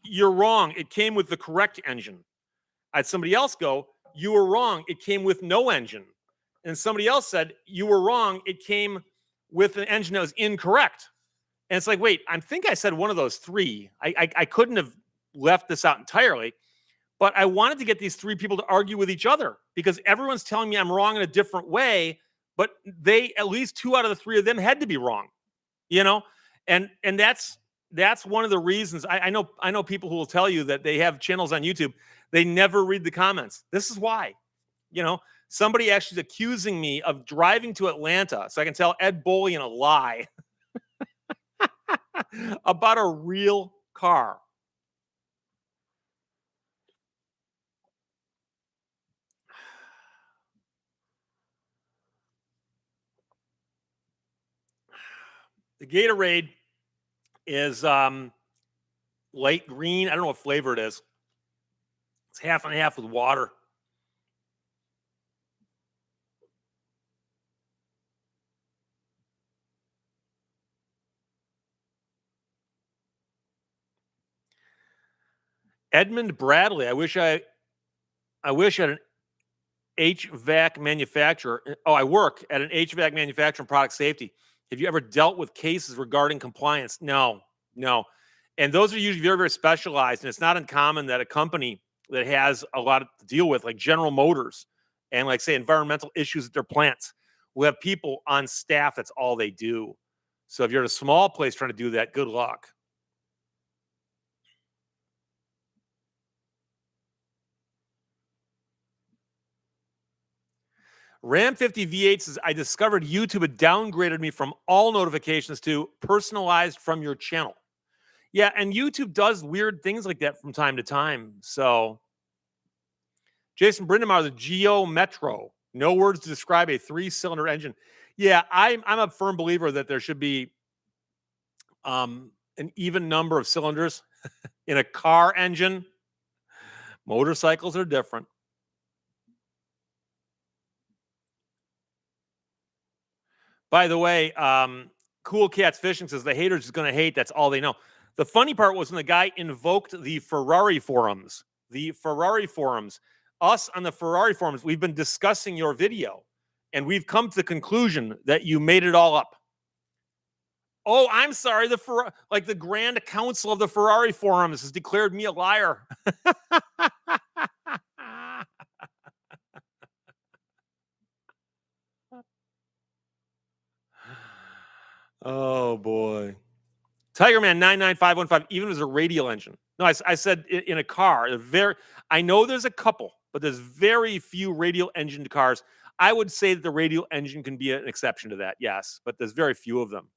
you're wrong. It came with the correct engine. I had somebody else go, you were wrong. It came with no engine. And somebody else said, you were wrong. It came with an engine that was incorrect. And it's like, wait, I think I said one of those three. I couldn't have left this out entirely, but I wanted to get these three people to argue with each other because everyone's telling me I'm wrong in a different way, but at least 2 out of the 3 of them had to be wrong, you know? And that's one of the reasons I know people who will tell you that they have channels on YouTube. They never read the comments. This is why, somebody actually is accusing me of driving to Atlanta so I can tell Ed Bolian a lie about a real car. The Gatorade is light green. I don't know what flavor it is. It's half and half with water. Edmund Bradley. I wish I had an HVAC manufacturer. Oh, I work at an HVAC manufacturer and product safety. Have you ever dealt with cases regarding compliance? No. And those are usually very, very specialized. And it's not uncommon that a company that has a lot to deal with, like General Motors and like say environmental issues at their plants, will have people on staff. That's all they do. So if you're at a small place trying to do that, good luck. Ram 50 V8 says, I discovered YouTube had downgraded me from all notifications to personalized from your channel. Yeah, and YouTube does weird things like that from time to time. So, Jason Brindamar, the Geo Metro, no words to describe a 3-cylinder engine. Yeah, I'm a firm believer that there should be an even number of cylinders in a car engine. Motorcycles are different. By the way, Cool Cats Fishing says the haters is going to hate. That's all they know. The funny part was when the guy invoked the Ferrari forums. The Ferrari forums. Us on the Ferrari forums, we've been discussing your video, and we've come to the conclusion that you made it all up. Oh, I'm sorry. Like the Grand Council of the Ferrari forums has declared me a liar. Oh boy. Tiger Man 99515, even if it was a radial engine. No, I said in a car. I know there's a couple, but there's very few radial engined cars. I would say that the radial engine can be an exception to that, yes, but there's very few of them.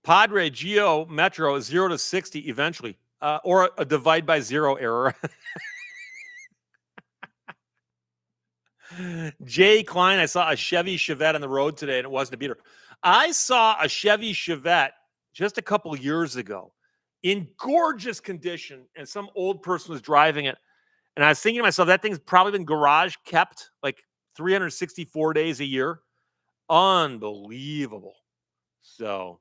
Padre Geo Metro 0 to 60 eventually, or a divide by zero error. Jay Klein, I saw a Chevy Chevette on the road today, and it wasn't a beater. I saw a Chevy Chevette just a couple years ago in gorgeous condition, and some old person was driving it. And I was thinking to myself, that thing's probably been garage kept like 364 days a year. Unbelievable. So,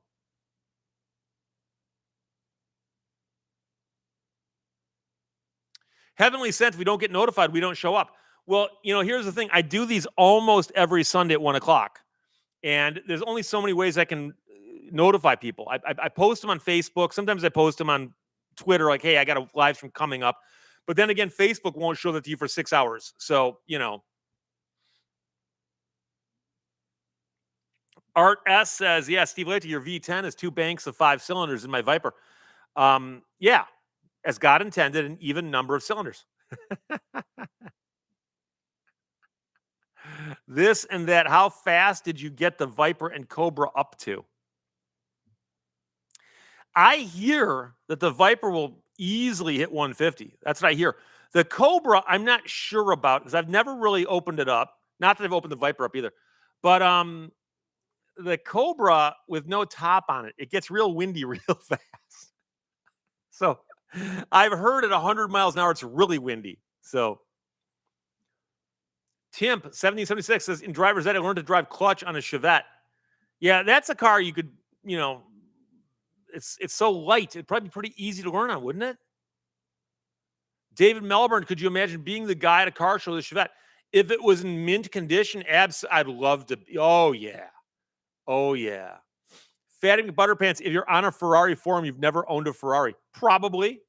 Heavenly Sent, if we don't get notified, we don't show up. Well, here's the thing. I do these almost every Sunday at 1 o'clock. And there's only so many ways I can notify people. I post them on Facebook. Sometimes I post them on Twitter, like, hey, I got a live stream coming up. But then again, Facebook won't show that to you for 6 hours. So, Art S says, yeah, Steve Lehto, your V10 is 2 banks of 5 cylinders in my Viper. Yeah, as God intended, an even number of cylinders. This and that. How fast did you get the Viper and Cobra up to? I hear that the Viper will easily hit 150. That's what I hear. The Cobra, I'm not sure about because I've never really opened it up. Not that I've opened the Viper up either. But the Cobra with no top on it, it gets real windy real fast. So I've heard at 100 miles an hour, it's really windy. So Timp 1776 says, in driver's ed, I learned to drive clutch on a Chevette. Yeah, that's a car you could, it's so light. It'd probably be pretty easy to learn on, wouldn't it? David Melbourne, could you imagine being the guy at a car show with a Chevette? If it was in mint condition, I'd love to. Oh, yeah. Oh, yeah. Fatty Butterpants, if you're on a Ferrari forum, you've never owned a Ferrari. Probably.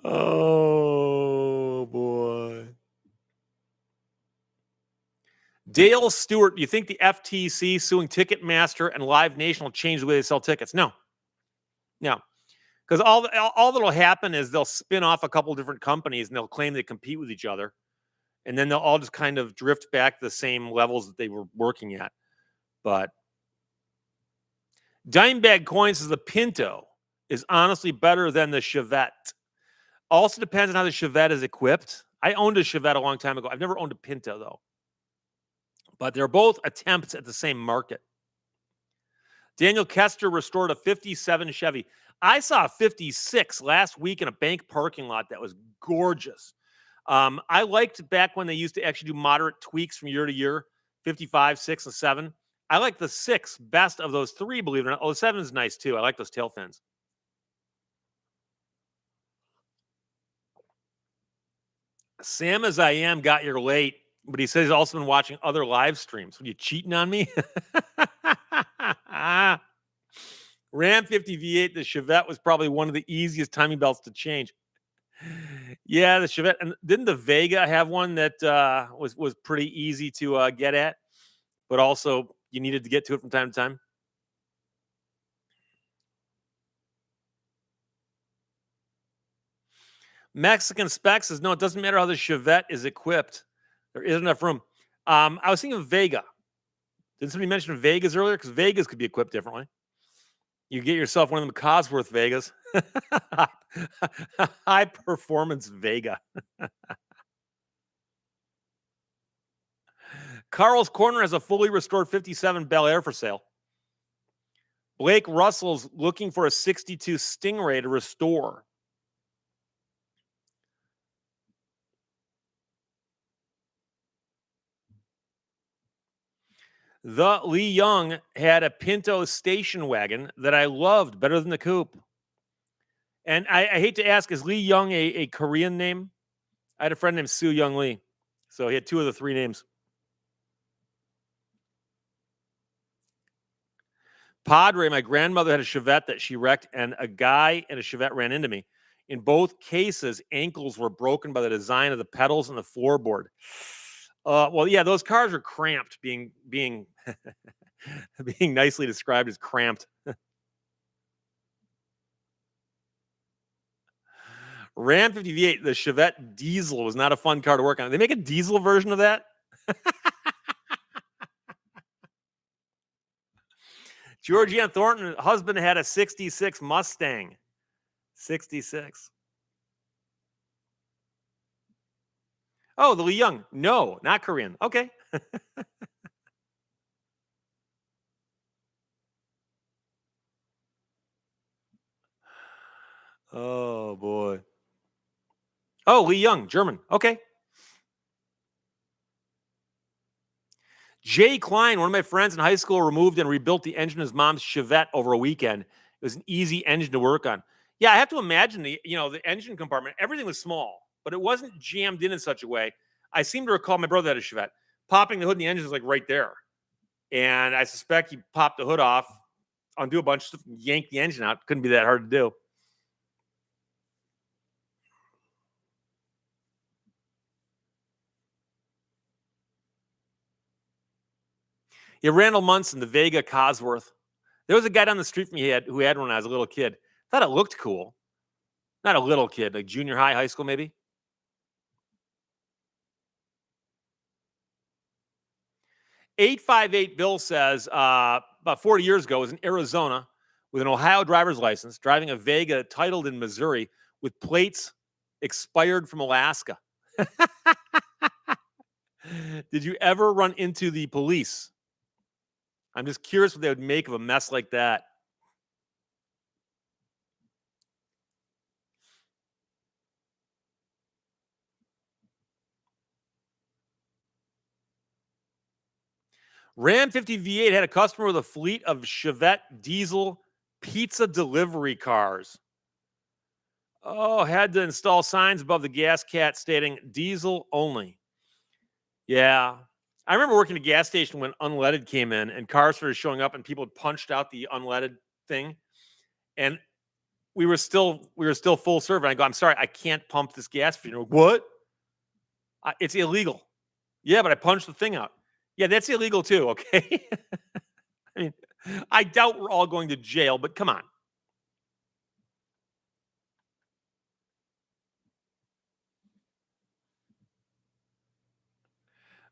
Oh, boy. Dale Stewart, do you think the FTC suing Ticketmaster and Live Nation will change the way they sell tickets? No. Because all that'll happen is they'll spin off a couple different companies and they'll claim they compete with each other. And then they'll all just kind of drift back to the same levels that they were working at. But Dimebag Coin says the Pinto is honestly better than the Chevette. Also depends on how the Chevette is equipped. I owned a Chevette a long time ago. I've never owned a Pinto, though. But they're both attempts at the same market. Daniel Kester restored a 57 Chevy. I saw a 56 last week in a bank parking lot that was gorgeous. I liked back when they used to actually do moderate tweaks from year to year, 55, 6, and 7. I like the 6 best of those 3, believe it or not. Oh, the 7 is nice too. I like those tail fins. Sam as I am got here late, but he says he's also been watching other live streams. Are you cheating on me? Ram 50 V8, the Chevette was probably one of the easiest timing belts to change. Yeah, the Chevette. And didn't the Vega have one that was pretty easy to get at, but also you needed to get to it from time to time? Mexican Specs says, no, it doesn't matter how the Chevette is equipped. There isn't enough room. I was thinking of Vega. Didn't somebody mention Vegas earlier? Because Vegas could be equipped differently. You get yourself one of them Cosworth Vegas. High performance Vega. Carl's Corner has a fully restored 57 Bel Air for sale. Blake Russell's looking for a 62 Stingray to restore. The Lee Young had a Pinto station wagon that I loved better than the coupe. And I hate to ask, is Lee Young a Korean name? I had a friend named Soo Young Lee. So he had two of the three names. Padre, my grandmother had a Chevette that she wrecked, and a guy in a Chevette ran into me. In both cases, ankles were broken by the design of the pedals and the floorboard. Well, yeah, those cars are cramped, being being nicely described as cramped. Ram 50 V8, the Chevette diesel was not a fun car to work on. They make a diesel version of that. Georgiana Thornton, husband had a 66 Mustang. 66. Oh, the Lee Young. No, not Korean. Okay. Oh, boy. Oh, Lee Young, German. Okay. Jay Klein, one of my friends in high school, removed and rebuilt the engine of his mom's Chevette over a weekend. It was an easy engine to work on. Yeah, I have to imagine the engine compartment. Everything was small, but it wasn't jammed in such a way. I seem to recall my brother had a Chevette. Popping the hood and the engine is like right there, and I suspect he popped the hood off, undo a bunch of stuff, yank the engine out. Couldn't be that hard to do. Yeah, Randall Munson, the Vega Cosworth. There was a guy down the street from me who had one when I was a little kid. Thought it looked cool. Not a little kid, like junior high, high school, maybe. 858 Bill says about 40 years ago, was in Arizona with an Ohio driver's license, driving a Vega titled in Missouri with plates expired from Alaska. Did you ever run into the police? I'm just curious what they would make of a mess like that. Ram 50 V8 had a customer with a fleet of Chevette diesel pizza delivery cars. Oh, had to install signs above the gas cat stating diesel only. Yeah. I remember working at a gas station when unleaded came in and cars started showing up and people had punched out the unleaded thing. And we were still full serve. And I go, I'm sorry, I can't pump this gas for you. Like, what? It's illegal. Yeah, but I punched the thing out. Yeah, that's illegal too. Okay. I mean, I doubt we're all going to jail, but come on.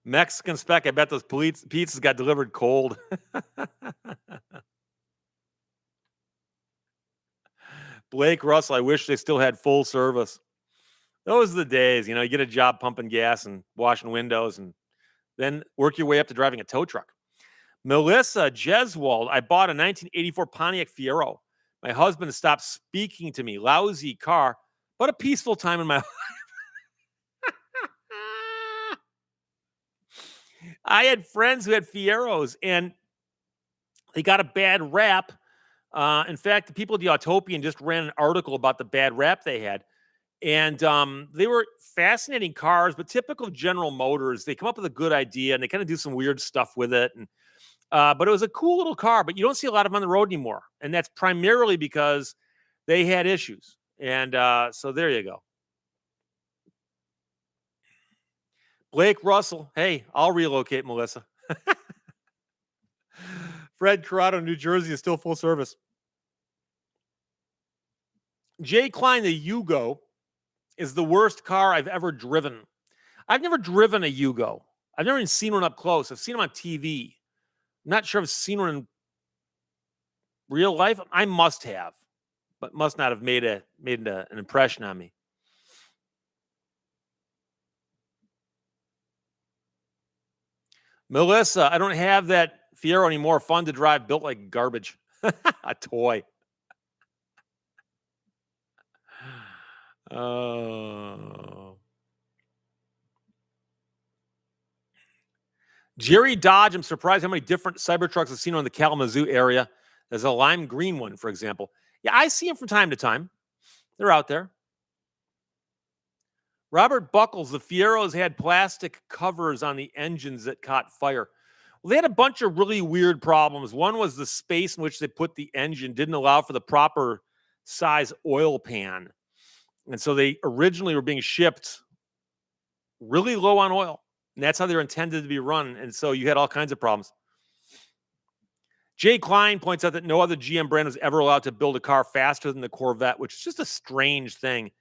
Mexican spec. I bet those pizzas got delivered cold. Blake Russell. I wish they still had full service. Those are the days. You get a job pumping gas and washing windows, and then work your way up to driving a tow truck. Melissa Jeswald. I bought a 1984 Pontiac Fiero. My husband stopped speaking to me. Lousy car, but a peaceful time in my life. I had friends who had Fieros, and they got a bad rap. In fact, the people at the Autopian just ran an article about the bad rap they had. And they were fascinating cars, but typical General Motors. They come up with a good idea, and they kind of do some weird stuff with it. And but it was a cool little car, but you don't see a lot of them on the road anymore. And that's primarily because they had issues. And so there you go. Blake Russell. Hey, I'll relocate, Melissa. Fred Corrado, New Jersey is still full service. Jay Klein, the Yugo, is the worst car I've ever driven. I've never driven a Yugo. I've never even seen one up close. I've seen them on TV. I'm not sure I've seen one in real life. I must have, but must not have made an impression on me. Melissa, I don't have that Fiero anymore. Fun to drive, built like garbage. A toy. Oh. Jerry Dodge, I'm surprised how many different Cybertrucks I've seen on the Kalamazoo area. There's a lime green one, for example. Yeah, I see them from time to time. They're out there. Robert Buckles, the Fieros had plastic covers on the engines that caught fire. Well, they had a bunch of really weird problems. One was the space in which they put the engine didn't allow for the proper size oil pan. And so they originally were being shipped really low on oil. And that's how they were intended to be run. And so you had all kinds of problems. Jay Klein points out that no other GM brand was ever allowed to build a car faster than the Corvette, which is just a strange thing.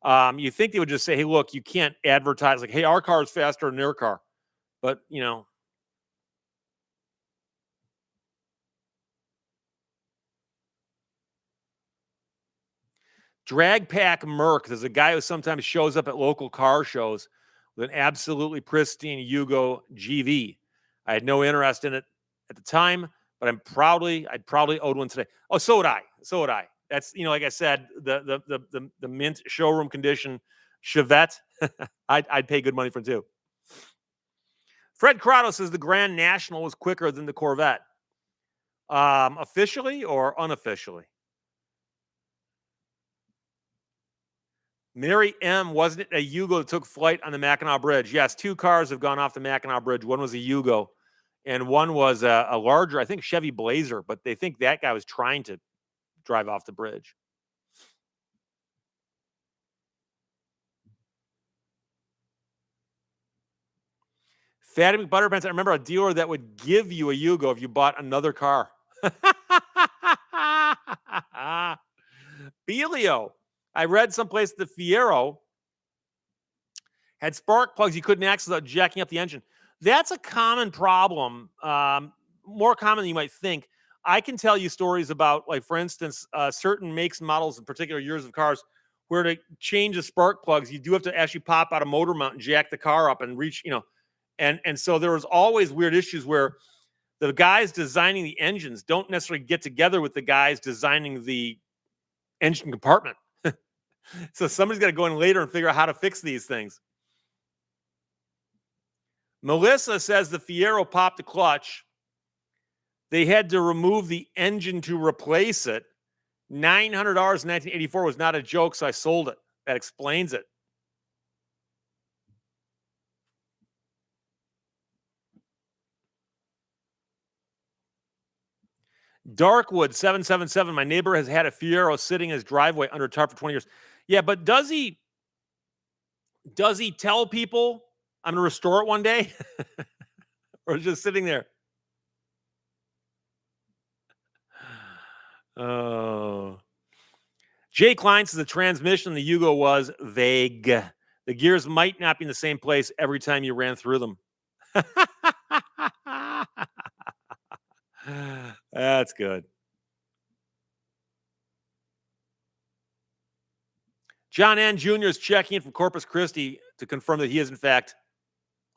You think they would just say, hey, look, you can't advertise like, hey, our car is faster than their car. But, Drag Pack Merc, there's a guy who sometimes shows up at local car shows with an absolutely pristine Yugo GV. I had no interest in it at the time, but I'd probably own one today. Oh, so would I. So would I. That's, like I said, the mint showroom condition Chevette, I'd pay good money for it too. Fred Crotto says the Grand National was quicker than the Corvette. Officially or unofficially? Mary M, wasn't it a Yugo that took flight on the Mackinac Bridge? Yes, two cars have gone off the Mackinac Bridge. One was a Yugo, and one was a larger, I think, Chevy Blazer, but they think that guy was trying to drive off the bridge. Fatty McButterpants, I remember a dealer that would give you a Yugo if you bought another car. Belio. I read someplace the Fiero had spark plugs you couldn't access without jacking up the engine. That's a common problem, more common than you might think. I can tell you stories about, like, for instance, certain makes and models in particular years of cars where to change the spark plugs, you do have to actually pop out a motor mount and jack the car up and reach, and so there was always weird issues where the guys designing the engines don't necessarily get together with the guys designing the engine compartment. So somebody's got to go in later and figure out how to fix these things. Melissa says the Fiero popped the clutch. They had to remove the engine to replace it. $900 in 1984 was not a joke, so I sold it. That explains it. Darkwood 777. My neighbor has had a Fiero sitting in his driveway under a tarp for 20 years. Yeah, but does he tell people I'm going to restore it one day? Or just sitting there? Oh. Jay Klein says the transmission in the Yugo was vague. The gears might not be in the same place every time you ran through them. That's good. John N. Jr. is checking in from Corpus Christi to confirm that he is, in fact,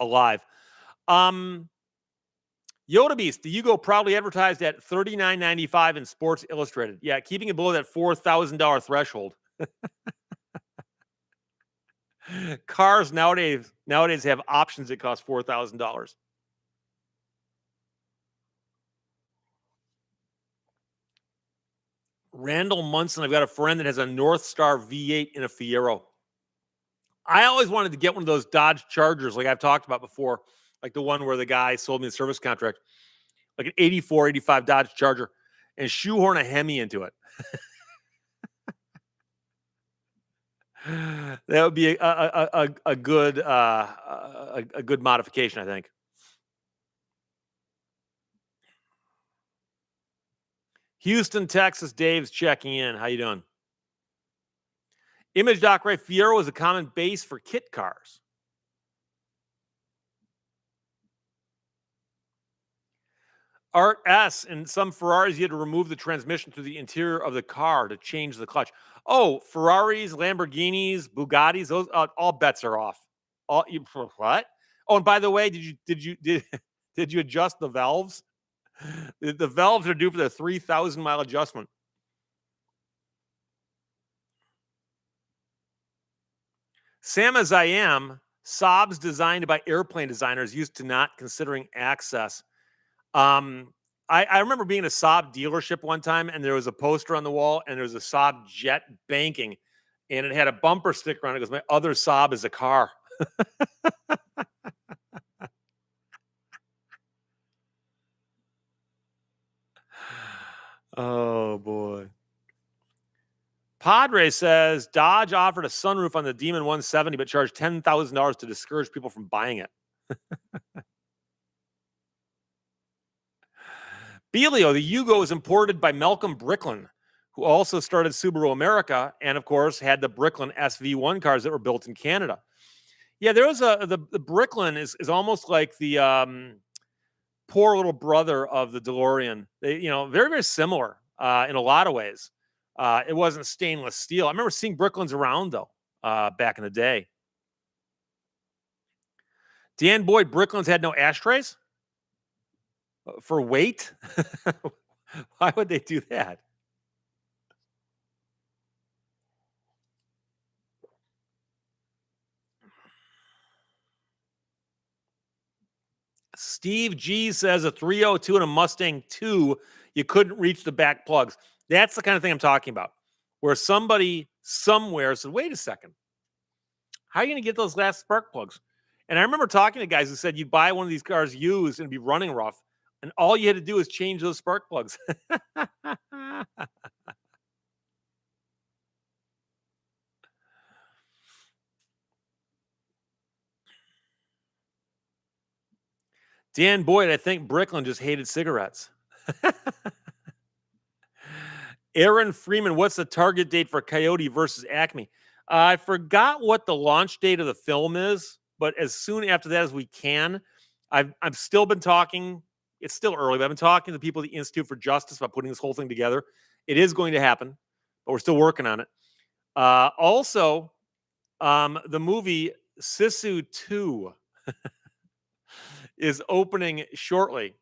alive. Yoda Beast, the Yugo probably advertised at $39.95 in Sports Illustrated. Yeah, keeping it below that $4,000 threshold. Cars nowadays have options that cost $4,000. Randall Munson, I've got a friend that has a North Star V8 in a Fiero. I always wanted to get one of those Dodge Chargers, like I've talked about before, like the one where the guy sold me a service contract, like an 84, 85 Dodge Charger, and shoehorn a Hemi into it. That would be a good modification, I think. Houston, Texas. Dave's checking in. How you doing? Image Doc Ray, Fiero is a common base for kit cars. Art S, in some Ferraris, you had to remove the transmission through the interior of the car to change the clutch. Oh, Ferraris, Lamborghinis, Bugattis, those all bets are off. What? Oh, and by the way, did you adjust the valves? The valves are due for their 3,000 mile adjustment. Sam as I am, Saabs designed by airplane designers used to not considering access. I remember being at a Saab dealership one time, and there was a poster on the wall, and there was a Saab jet banking. and it had a bumper sticker on it. It goes, "My other sob is a car." Oh boy. Padre says Dodge offered a sunroof on the Demon 170, but charged $10,000 to discourage people from buying it. Belio, the Yugo, is imported by Malcolm Bricklin, who also started Subaru America and, of course, had the Bricklin SV1 cars that were built in Canada. Yeah, there was the Bricklin is almost like the poor little brother of the DeLorean. They, very, very similar in a lot of ways. It wasn't stainless steel. I remember seeing Bricklins around, though, back in the day. Dan Boyd, Bricklins had no ashtrays for weight. Why would they do that? Steve G says a 302 and a Mustang 2, you couldn't reach the back plugs. That's the kind of thing I'm talking about, where somebody somewhere said, wait a second, how are you going to get those last spark plugs? And I remember talking to guys who said you'd buy one of these cars used and be running rough, and all you had to do is change those spark plugs. Dan Boyd, I think Bricklin just hated cigarettes. Aaron Freeman, what's the target date for Coyote versus Acme? I forgot what the launch date of the film is, but as soon after that as we can. I've still been talking. It's still early, but I've been talking to people at the Institute for Justice about putting this whole thing together. It is going to happen, but we're still working on it. Also, the movie Sisu 2 is opening shortly.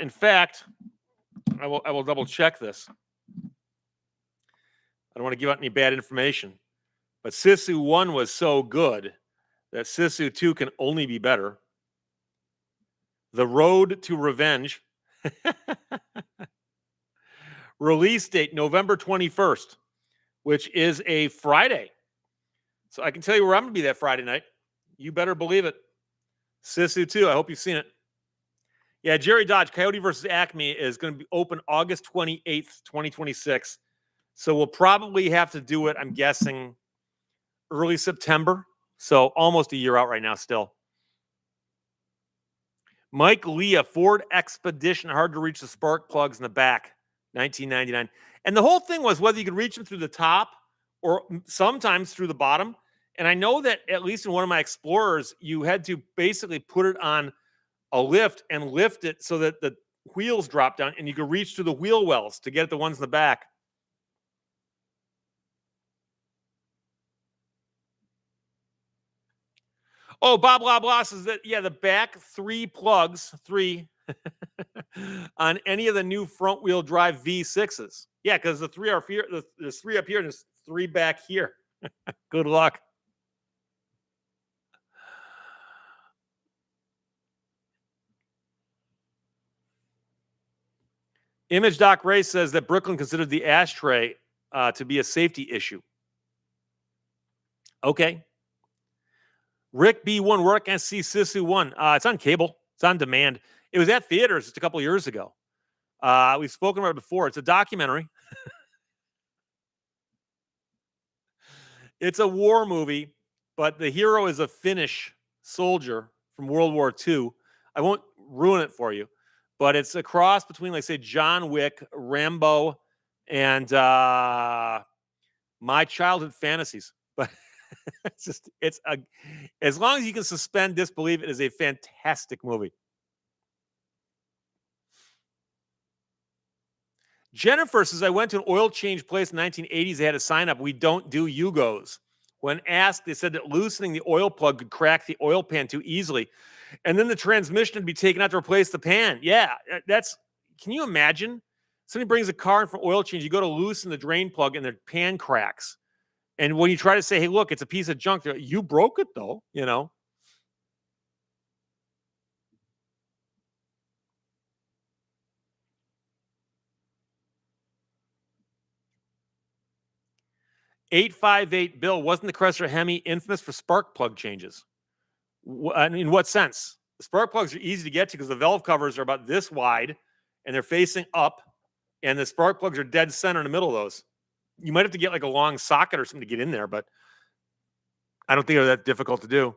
In fact, I will double check this. I don't want to give out any bad information, but Sisu 1 was so good that Sisu 2 can only be better. The Road to Revenge. Release date November 21st, which is a Friday. So I can tell you where I'm going to be that Friday night. You better believe it. Sisu 2. I hope you've seen it. Yeah, Jerry Dodge, Coyote versus Acme is going to be open August 28th, 2026. So we'll probably have to do it, I'm guessing, early September. So almost a year out right now still. Mike Leah, Ford Expedition, hard to reach the spark plugs in the back, 1999. And the whole thing was whether you could reach them through the top or sometimes through the bottom. And I know that at least in one of my Explorers, you had to basically put it on a lift and lift it so that the wheels drop down and you could reach through the wheel wells to get at the ones in the back. Oh, Bob Blah says that, yeah, the back three plugs, on any of the new front wheel drive V6s. Yeah, because the three are here, there's three up here and there's three back here. Good luck. Image Doc Ray says that Brooklyn considered the ashtray to be a safety issue. Okay. Rick B1, where can I see Sisu 1? It's on cable. It's on demand. It was at theaters just a couple years ago. We've spoken about it before. It's a documentary. It's a war movie, but the hero is a Finnish soldier from World War II. I won't ruin it for you, but it's a cross between, like, say, John Wick, Rambo, and my childhood fantasies. But as long as you can suspend disbelief, it is a fantastic movie. Jennifer says, I went to an oil change place in the 1980s. They had a sign up, we don't do Yugos. When asked, they said that loosening the oil plug could crack the oil pan too easily. And then the transmission would be taken out to replace the pan. Yeah, can you imagine? Somebody brings a car in for oil change. You go to loosen the drain plug and the pan cracks. And when you try to say, hey, look, it's a piece of junk, you broke it though, 858 Bill, wasn't the Chrysler Hemi infamous for spark plug changes? In what sense? The spark plugs are easy to get to because the valve covers are about this wide and they're facing up, and the spark plugs are dead center in the middle of those. You might have to get like a long socket or something to get in there, but I don't think they're that difficult to do.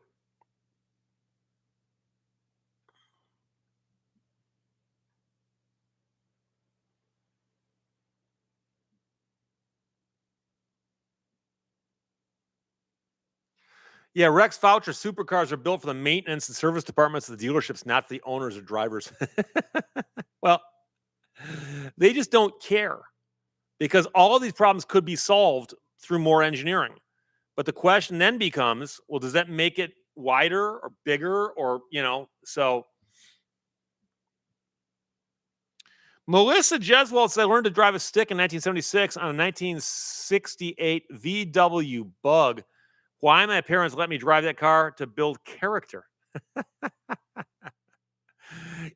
Yeah, Rex Voucher supercars are built for the maintenance and service departments of the dealerships, not for the owners or drivers. Well, they just don't care because all of these problems could be solved through more engineering. But the question then becomes, well, does that make it wider or bigger or, so Melissa Jeswald said, I learned to drive a stick in 1976 on a 1968 VW Bug. Why my parents let me drive that car? To build character.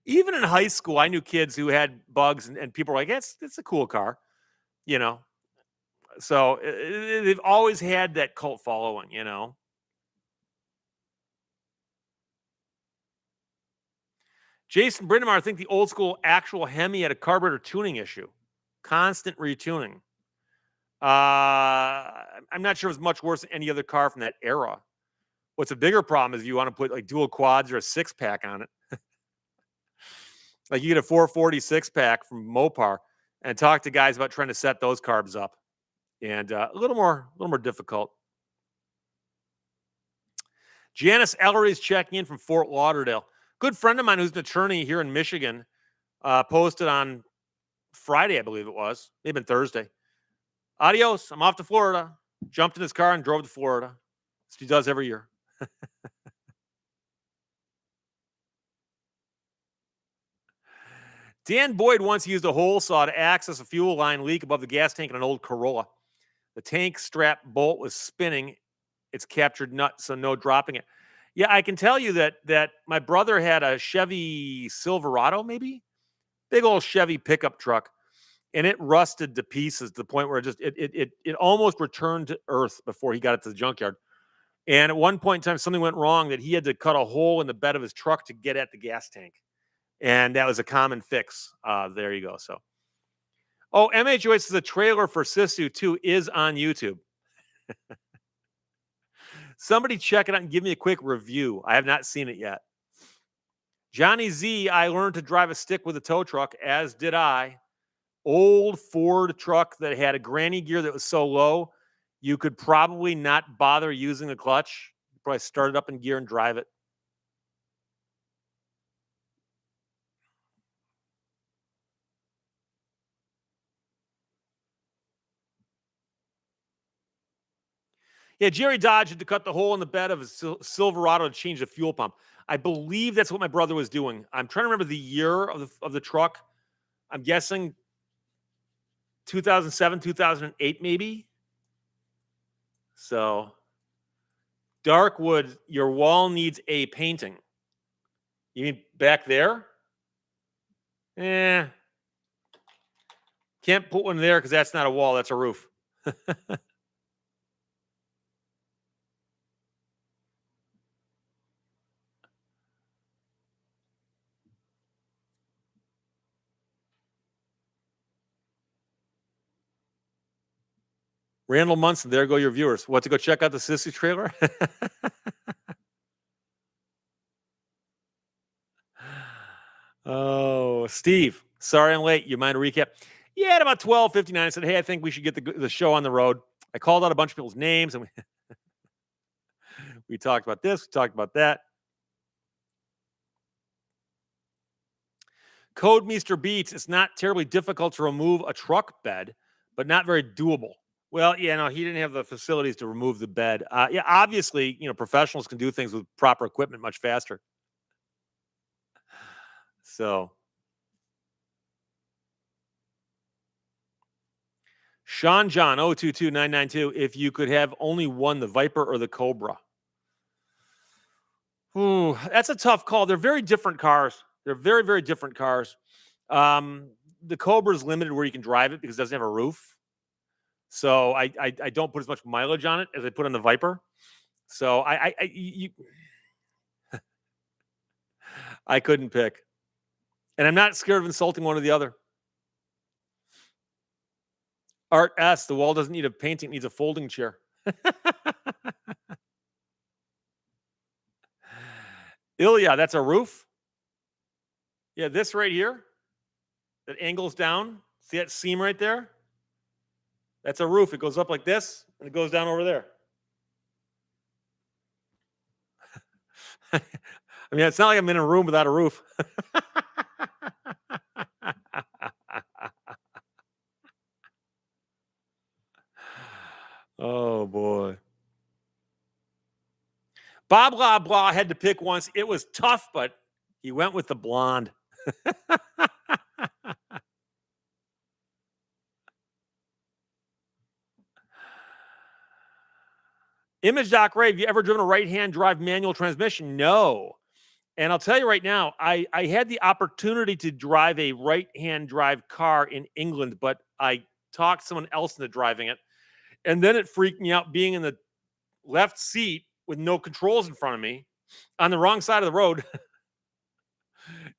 Even in high school, I knew kids who had Bugs, and people were like, it's a cool car, you know. So they've always had that cult following. Jason Brindamar, I think the old school actual Hemi had a carburetor tuning issue, constant retuning. I'm not sure it was much worse than any other car from that era. What's a bigger problem is if you want to put like dual quads or a 6-pack on it. Like you get a 440 6-pack from Mopar and talk to guys about trying to set those carbs up, and a little more difficult. Janice Ellery is checking in from Fort Lauderdale. Good friend of mine who's an attorney here in Michigan posted on Friday, I believe it was, maybe been Thursday. Adios, I'm off to Florida. Jumped in his car and drove to Florida. As he does every year. Dan Boyd once used a hole saw to access a fuel line leak above the gas tank in an old Corolla. The tank strap bolt was spinning. It's captured nut, so no dropping it. Yeah, I can tell you that my brother had a Chevy Silverado, maybe big old Chevy pickup truck, and it rusted to pieces to the point where it almost returned to earth before he got it to the junkyard. And at one point in time, something went wrong that he had to cut a hole in the bed of his truck to get at the gas tank, and that was a common fix. There you go. So, MHOH says the trailer for Sisu 2 is on YouTube. Somebody check it out and give me a quick review. I have not seen it yet. Johnny Z, I learned to drive a stick with a tow truck, as did I. Old Ford truck that had a granny gear that was so low, you could probably not bother using the clutch. You probably start it up in gear and drive it. Yeah, Jerry Dodge had to cut the hole in the bed of his Silverado to change the fuel pump. I believe that's what my brother was doing. I'm trying to remember the year of the truck. I'm guessing 2007, 2008, maybe. So, Darkwood, your wall needs a painting. You mean back there? Can't put one there because that's not a wall, that's a roof. Randall Munson, there go your viewers. What, to go check out the Sissy trailer? Oh, Steve, sorry I'm late. You mind a recap? Yeah, at about 12:59, I said, hey, I think we should get the show on the road. I called out a bunch of people's names, and we talked about this, we talked about that. Code Meester Beats, it's not terribly difficult to remove a truck bed, but not very doable. Well, yeah, no, he didn't have the facilities to remove the bed. Yeah, obviously, professionals can do things with proper equipment much faster. So, Sean John 022992, if you could have only one, the Viper or the Cobra. Ooh, that's a tough call. They're very different cars. They're very, very different cars. The Cobra is limited where you can drive it because it doesn't have a roof. So I don't put as much mileage on it as I put on the Viper. So I couldn't pick, and I'm not scared of insulting one or the other. Art S. The wall doesn't need a painting; it needs a folding chair. Ilya, that's a roof. Yeah, this right here that angles down. See that seam right there? That's a roof. It goes up like this and it goes down over there. I mean, it's not like I'm in a room without a roof. Oh boy. Bob Blah Blah had to pick once. It was tough, but he went with the blonde. Image Doc Ray, have you ever driven a right-hand drive manual transmission? No. And I'll tell you right now, I had the opportunity to drive a right-hand drive car in England, but I talked someone else into driving it. And then it freaked me out being in the left seat with no controls in front of me on the wrong side of the road.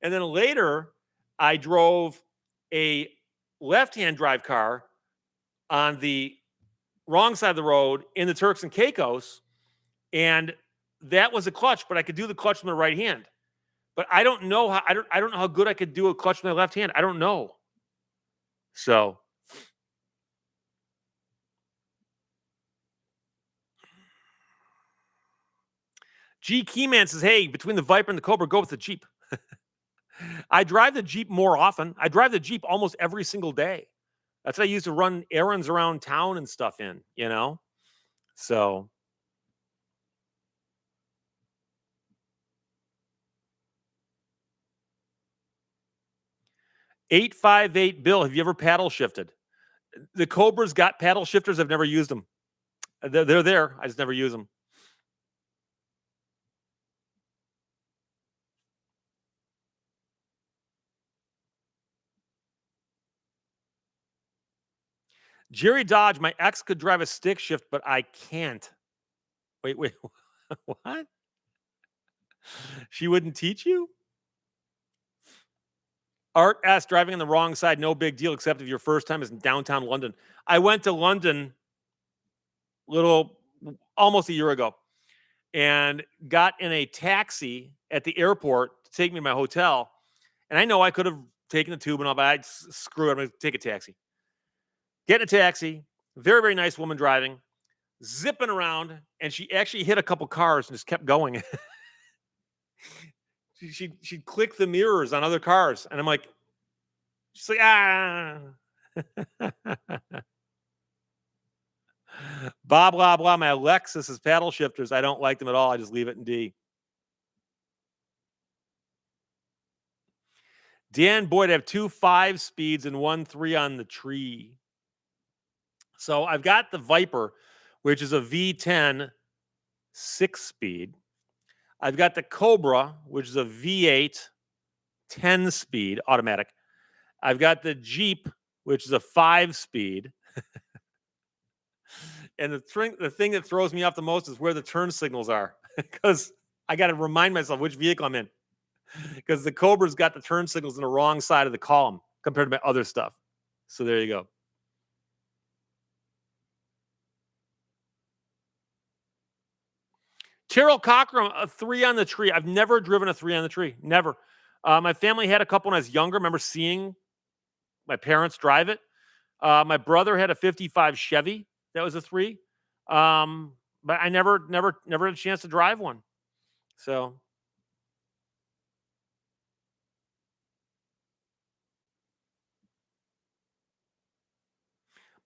And then later, I drove a left-hand drive car on the wrong side of the road in the Turks and Caicos, and that was a clutch, but I could do the clutch with my right hand. But I don't know how I don't know how good I could do a clutch with my left hand. I don't know. So G Keyman says, hey, between the Viper and the Cobra, go with the Jeep. I drive the Jeep more often. I drive the Jeep almost every single day. That's what I use to run errands around town and stuff in, you know? So 858 Bill, have you ever paddle shifted? The Cobra's got paddle shifters. I've never used them. They're there. I just never use them. Jerry Dodge, my ex could drive a stick shift, but I can't. Wait, what? She wouldn't teach you? Art S, driving on the wrong side, no big deal, except if your first time is in downtown London. I went to London almost a year ago and got in a taxi at the airport to take me to my hotel. And I know I could have taken the tube and all, but I screw it. I'm going to take a taxi. Get in a taxi. Very, very nice woman driving, zipping around, and she actually hit a couple cars and just kept going. she'd click the mirrors on other cars, and I'm like, she's like, ah. Blah blah blah. My Lexus is paddle shifters. I don't like them at all. I just leave it in D. Dan Boyd, I have 2 5-speeds and 1 3 on the tree. So I've got the Viper, which is a V10 6-speed. I've got the Cobra, which is a V8 10-speed automatic. I've got the Jeep, which is a 5-speed. And the thing that throws me off the most is where the turn signals are, because I got to remind myself which vehicle I'm in, because the Cobra's got the turn signals on the wrong side of the column compared to my other stuff. So there you go. Terrell Cochran, a 3 on the tree. I've never driven a 3 on the tree. Never. My family had a couple when I was younger. I remember seeing my parents drive it. My brother had a 55 Chevy that was a 3. But I never had a chance to drive one. So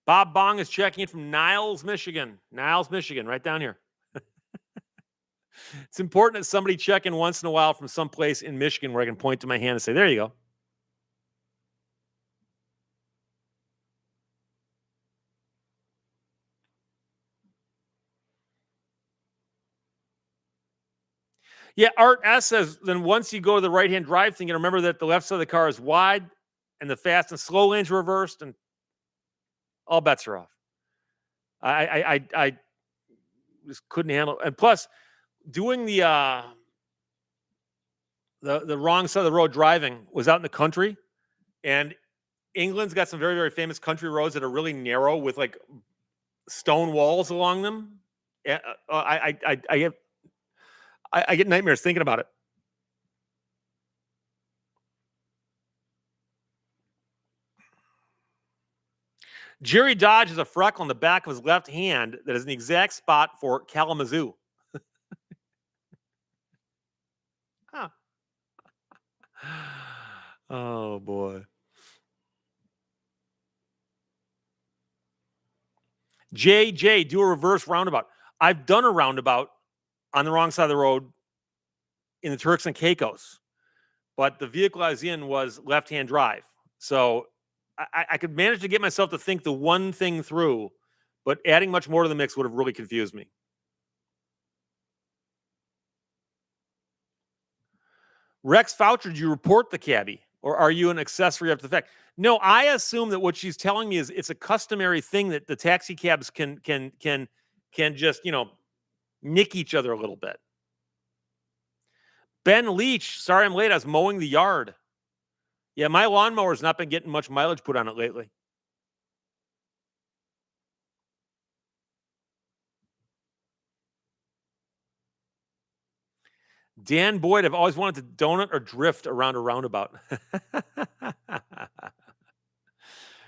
Bob Bong is checking in from Niles, Michigan. Niles, Michigan, right down here. It's important that somebody check in once in a while from someplace in Michigan where I can point to my hand and say, there you go. Yeah, Art S says, then once you go to the right-hand drive thing, you remember that the left side of the car is wide and the fast and slow lanes are reversed and all bets are off. I just couldn't handle. And plus, doing the wrong side of the road driving was out in the country, and England's got some very very famous country roads that are really narrow with like stone walls along them. Yeah, I get nightmares thinking about it. Jerry Dodge has a freckle on the back of his left hand that is in the exact spot for Kalamazoo. Huh. Oh boy. JJ, do a reverse roundabout. I've done a roundabout on the wrong side of the road in the Turks and Caicos, but the vehicle I was in was left-hand drive. So I could manage to get myself to think the one thing through, but adding much more to the mix would have really confused me. Rex Foucher, did you report the cabbie, or are you an accessory after the fact? No, I assume that what she's telling me is it's a customary thing that the taxi cabs can just nick each other a little bit. Ben Leach, sorry I'm late. I was mowing the yard. Yeah, my lawnmower's not been getting much mileage put on it lately. Dan Boyd, I've always wanted to donut or drift around a roundabout.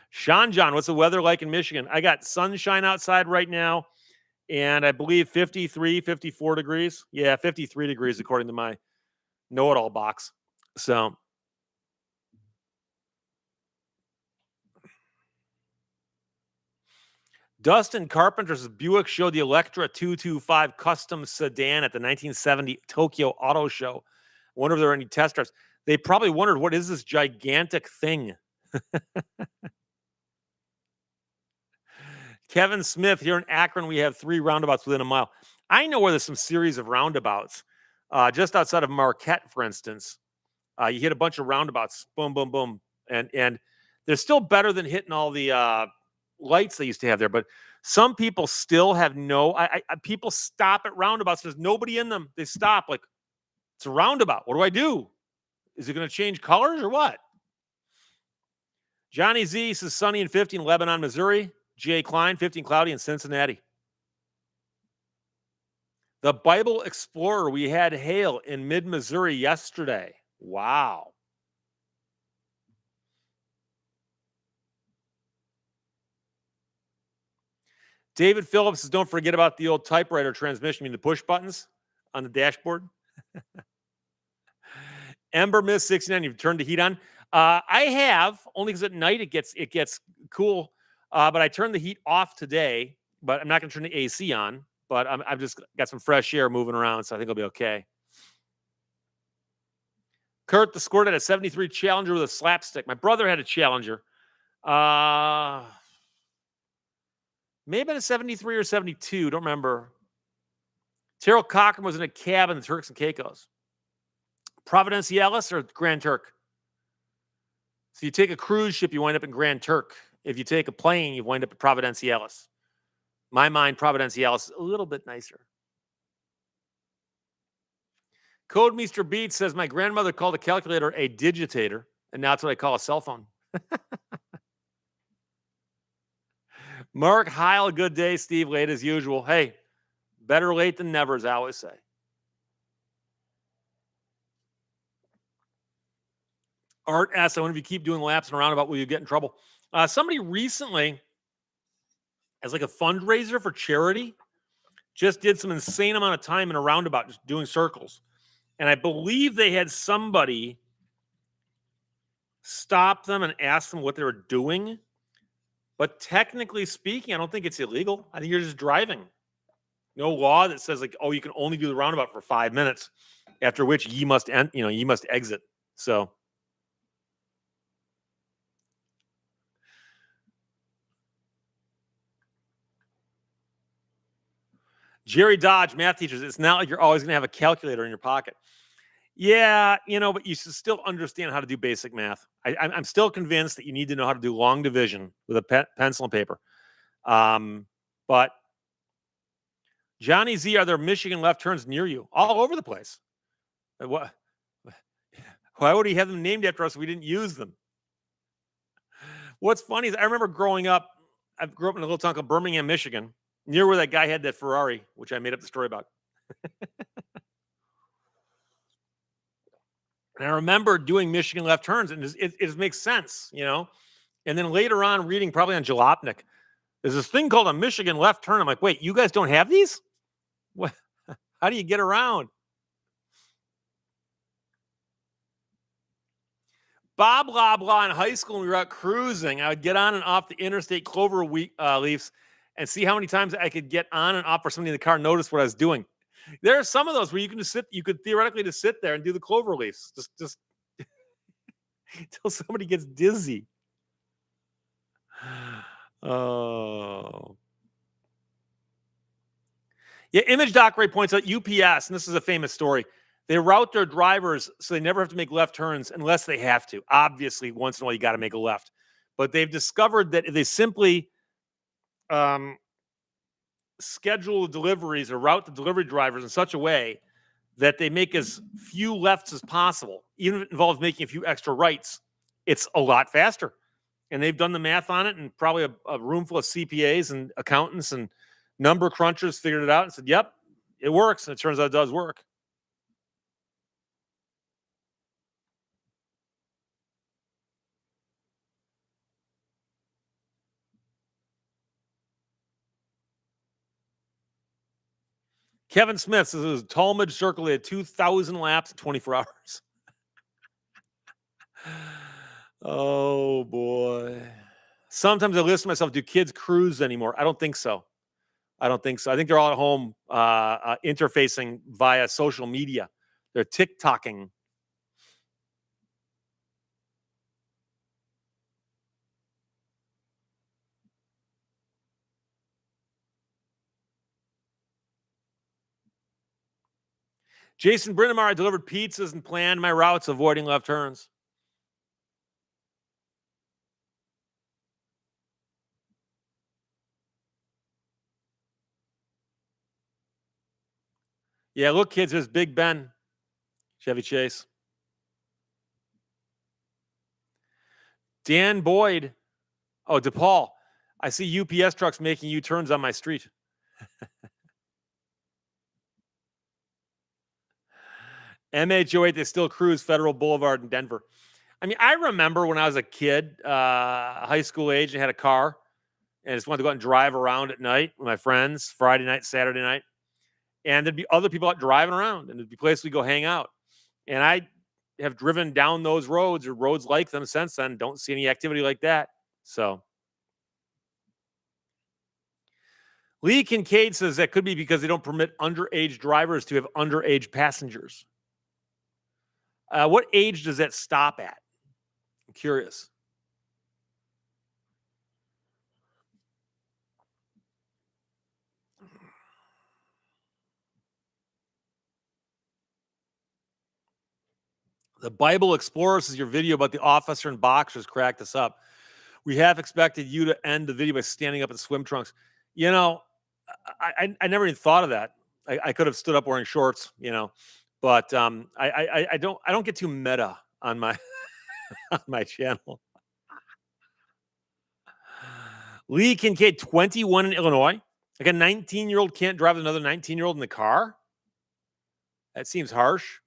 Sean John, what's the weather like in Michigan? I got sunshine outside right now, and I believe 53, 54 degrees. Yeah, 53 degrees according to my know-it-all box. So Dustin Carpenter's Buick showed the Electra 225 custom sedan at the 1970 Tokyo Auto Show. I wonder if there are any test drives. They probably wondered, what is this gigantic thing? Kevin Smith, here in Akron, we have 3 roundabouts within a mile. I know where there's some series of roundabouts. Just outside of Marquette, for instance. You hit a bunch of roundabouts, boom, boom, boom. And they're still better than hitting all the lights they used to have there. But some people still have people stop at roundabouts. There's nobody in them. They stop like, it's a roundabout. What do I do? Is it going to change colors or what? Johnny Z says sunny and 50 in Lebanon, Missouri. Jay Klein, 15 cloudy in Cincinnati. The Bible Explorer, we had hail in mid-Missouri yesterday. Wow. David Phillips says, don't forget about the old typewriter transmission, the push buttons on the dashboard. Ember Miss 69, you've turned the heat on. I have, only because at night it gets cool. But I turned the heat off today, but I'm not going to turn the AC on. But I've just got some fresh air moving around, so I think I'll be okay. Kurt the Squirt had a 73 Challenger with a slapstick. My brother had a Challenger. Maybe a 73 or 72. Don't remember. Terrell Cochran was in a cab in the Turks and Caicos. Providenciales or Grand Turk? So you take a cruise ship, you wind up in Grand Turk. If you take a plane, you wind up at Providenciales. My mind, Providenciales is a little bit nicer. Code Mr. Beats says, my grandmother called a calculator a digitator, and now that's what I call a cell phone. Mark Heil, good day. Steve, late as usual. Hey, better late than never, as I always say. Art asks, I wonder if you keep doing laps and roundabout, will you get in trouble? Somebody recently, as like a fundraiser for charity, just did some insane amount of time in a roundabout, just doing circles. And I believe they had somebody stop them and ask them what they were doing. But technically speaking, I don't think it's illegal. I think you're just driving. No law that says like, oh, you can only do the roundabout for 5 minutes, after which ye must exit. So Jerry Dodge, math teachers, it's not like you're always going to have a calculator in your pocket. Yeah, but you should still understand how to do basic math. I'm still convinced that you need to know how to do long division with a pencil and paper. But But Johnny Z, are there Michigan left turns near you? All over the place. What? Why would he have them named after us if we didn't use them? What's funny is I remember growing up, I grew up in a little town called Birmingham, Michigan, near where that guy had that Ferrari, which I made up the story about. And I remember doing Michigan left turns, and it makes sense, you know? And then later on, reading probably on Jalopnik, there's this thing called a Michigan left turn. I'm like, wait, you guys don't have these? What? How do you get around? Bob blah blah in high school when we were out cruising, I would get on and off the interstate clover leaves and see how many times I could get on and off, or somebody in the car noticed what I was doing. There are some of those where you can just sit, you could theoretically just sit there and do the clover leaves, just until somebody gets dizzy. Oh. Yeah, Image Doc Ray points out UPS, and this is a famous story. They route their drivers so they never have to make left turns unless they have to. Obviously, once in a while, you got to make a left. But they've discovered that if they simply schedule deliveries or route the delivery drivers in such a way that they make as few lefts as possible, even if it involves making a few extra rights, it's a lot faster. And they've done the math on it, and probably a room full of CPAs and accountants and number crunchers figured it out and said, yep, it works. And it turns out it does work. Kevin Smith says it was Talmadge Circle. They had 2,000 laps in 24 hours. Oh, boy. Sometimes I listen to myself, do kids cruise anymore? I don't think so. I think they're all at home interfacing via social media. They're TikToking. Jason Brinemar, I delivered pizzas and planned my routes, avoiding left turns. Yeah, look, kids, there's Big Ben, Chevy Chase. Dan Boyd. Oh, DePaul. I see UPS trucks making U-turns on my street. MH08, they still cruise Federal Boulevard in Denver. I mean, I remember when I was a kid, high school age, and had a car, and just wanted to go out and drive around at night with my friends, Friday night, Saturday night. And there'd be other people out driving around, and there'd be places we go hang out. And I have driven down those roads or roads like them since then. Don't see any activity like that. So Lee Kincaid says that could be because they don't permit underage drivers to have underage passengers. What age does that stop at? I'm curious. The Bible Explorer says your video about the officer in boxers cracked us up. We half expected you to end the video by standing up in swim trunks. You know, I never even thought of that. I could have stood up wearing shorts, you know, but I don't get too meta on my on my channel. Lee Kincaid, 21 in Illinois. Like a 19-year-old can't drive with another 19-year-old in the car? That seems harsh.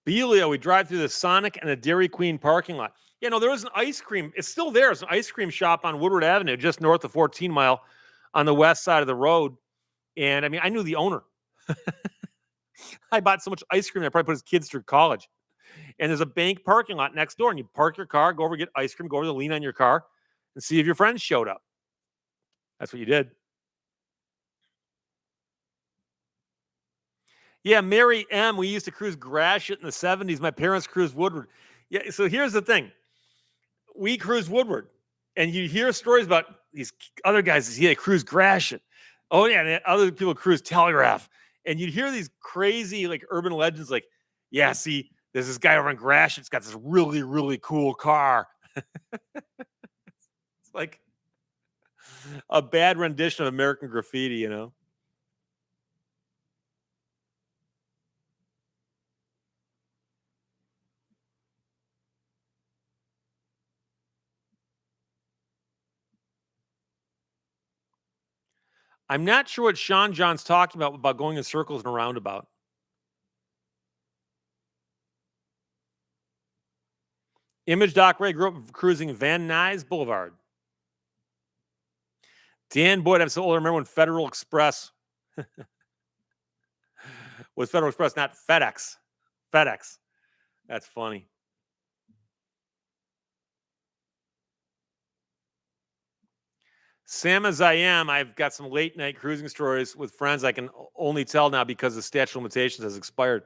Belia, we drive through the Sonic and the Dairy Queen parking lot. You know, there was an ice cream. It's still there. It's an ice cream shop on Woodward Avenue, just north of 14 Mile on the west side of the road. And I mean, I knew the owner. I bought so much ice cream, I probably put his kids through college. And there's a bank parking lot next door, and you park your car, go over, get ice cream, go over to lean on your car, and see if your friends showed up. That's what you did. Yeah, Mary M. We used to cruise Gratiot in the 70s. My parents cruised Woodward. Yeah, so here's the thing. We cruised Woodward. And you hear stories about these other guys. Yeah, they cruise Gratiot. Oh yeah, and then other people cruise Telegraph. And you'd hear these crazy like urban legends, like, yeah, see, there's this guy over in Gratiot. It's got this really, really cool car. It's like a bad rendition of American Graffiti, you know. I'm not sure what Sean John's talking about going in circles and a roundabout. Image Doc Ray grew up cruising Van Nuys Boulevard. Dan Boyd, I'm so old. I remember when Federal Express was Federal Express, not FedEx. FedEx. That's funny. Sam as I am, I've got some late night cruising stories with friends I can only tell now because the statute of limitations has expired.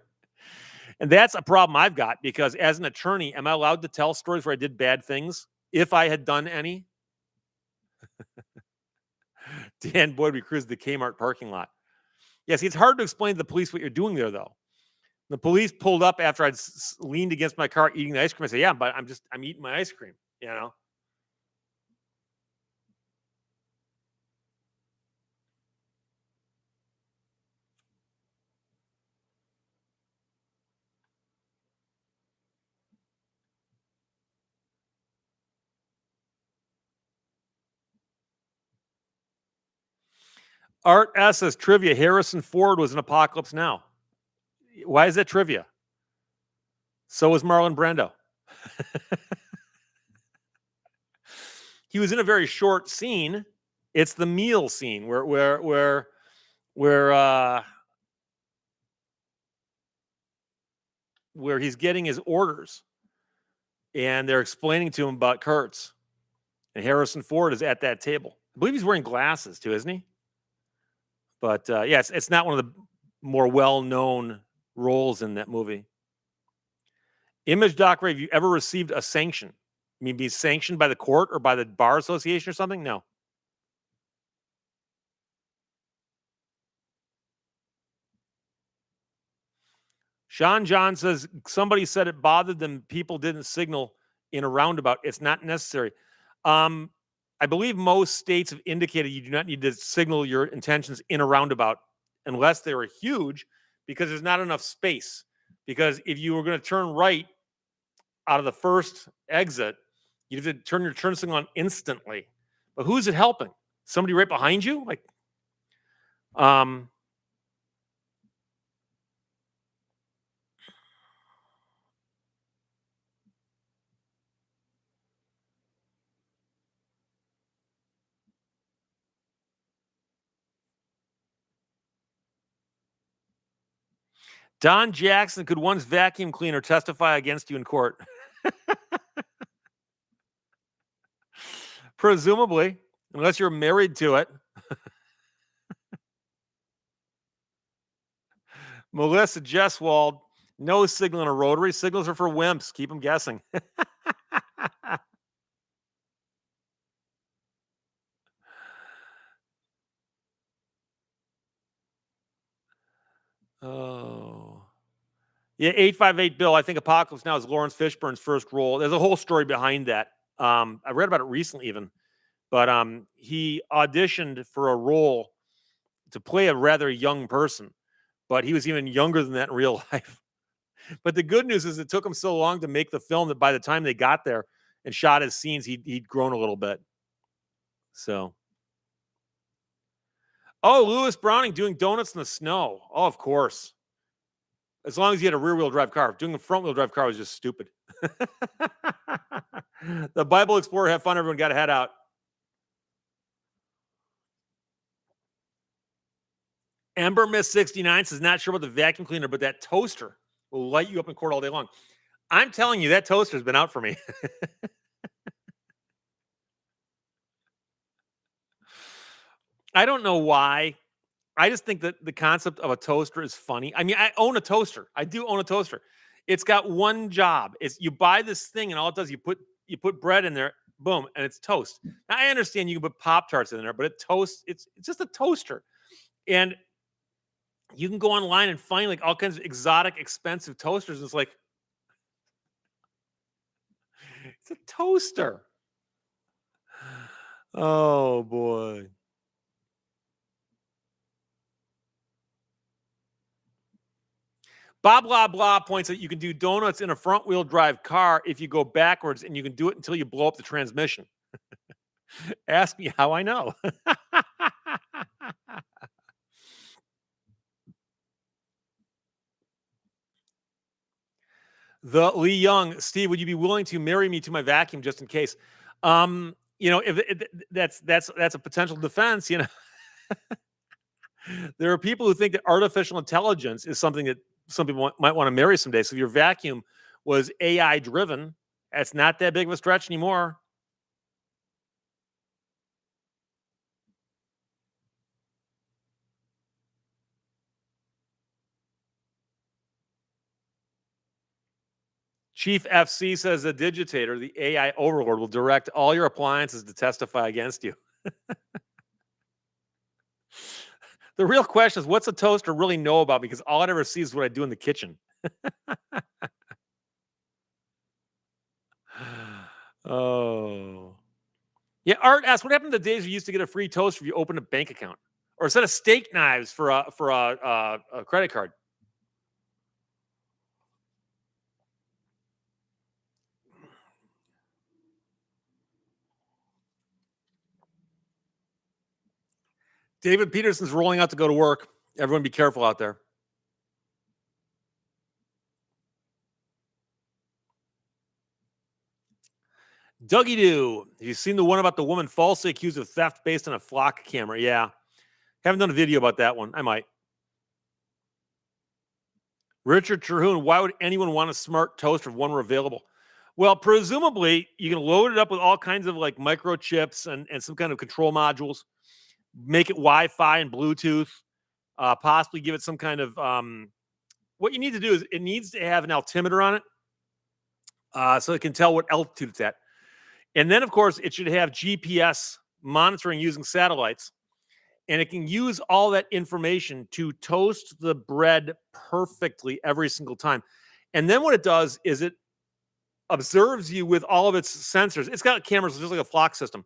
And that's a problem I've got because as an attorney, am I allowed to tell stories where I did bad things if I had done any? Dan Boyd, we cruised the Kmart parking lot. Yeah, see, it's hard to explain to the police what you're doing there, though. The police pulled up after I'd leaned against my car eating the ice cream. I said, "Yeah, but I'm eating my ice cream." You know. Art S says trivia. Harrison Ford was in Apocalypse Now. Why is that trivia? So was Marlon Brando. He was in a very short scene. It's the meal scene where where he's getting his orders and they're explaining to him about Kurtz. And Harrison Ford is at that table. I believe he's wearing glasses too, isn't he? But yeah, it's not one of the more well-known roles in that movie. Image Doc Ray, have you ever received a sanction? I mean, be sanctioned by the court or by the bar association or something? No. Sean John says somebody said it bothered them. People didn't signal in a roundabout. It's not necessary. Um, I believe most states have indicated you do not need to signal your intentions in a roundabout unless they were huge because there's not enough space. Because if you were going to turn right out of the first exit, you have to turn your turn signal on instantly. But who's it helping? Somebody right behind you? Like, um, Don Jackson, could one's vacuum cleaner testify against you in court? Presumably, unless you're married to it. Melissa Jesswald, no signal in a rotary. Signals are for wimps. Keep them guessing. Oh. Yeah, 858 Bill. I think Apocalypse Now is Lawrence Fishburne's first role. There's a whole story behind that. I read about it recently, even. But he auditioned for a role to play a rather young person, but he was even younger than that in real life. But the good news is it took him so long to make the film that by the time they got there and shot his scenes, he'd grown a little bit. So, oh, Lewis Browning doing donuts in the snow. Oh, of course. As long as you had a rear wheel drive car. Doing a front wheel drive car was just stupid. The Bible Explorer, have fun. Everyone got to head out. Ember Miss 69 says, not sure about the vacuum cleaner, but that toaster will light you up in court all day long. I'm telling you, that toaster's been out for me. I don't know why. I just think that the concept of a toaster is funny. I mean, I own a toaster. I do own a toaster. It's got one job. It's you buy this thing and all it does, you put bread in there, boom, and it's toast. Now, I understand you can put Pop Tarts in there, but it toasts. It's just a toaster, and you can go online and find like all kinds of exotic, expensive toasters. And it's like it's a toaster. Oh boy. Bob blah blah points out you can do donuts in a front wheel drive car if you go backwards, and you can do it until you blow up the transmission. Ask me how I know. The Lee Young, Steve, would you be willing to marry me to my vacuum just in case? If that's a potential defense. There are people who think that artificial intelligence is something that some people might want to marry someday. So if your vacuum was AI driven, that's not that big of a stretch anymore. Chief FC says the digitator, the AI overlord, will direct all your appliances to testify against you. The real question is, what's a toaster really know about me? Because all it ever sees is what I do in the kitchen. Oh. Yeah, Art asks, what happened to the days you used to get a free toaster if you opened a bank account? Or a set of steak knives for a credit card? David Peterson's rolling out to go to work. Everyone be careful out there. Dougie Doo. Have you seen the one about the woman falsely accused of theft based on a flock camera? Yeah. Haven't done a video about that one. I might. Richard Terhune, why would anyone want a smart toaster if one were available? Well, presumably you can load it up with all kinds of like microchips and some kind of control modules, make it Wi-Fi and Bluetooth, possibly give it some kind of what you need to do is it needs to have an altimeter on it, so it can tell what altitude it's at. And then, of course, it should have GPS monitoring using satellites. And it can use all that information to toast the bread perfectly every single time. And then what it does is it observes you with all of its sensors. It's got cameras just like a flock system.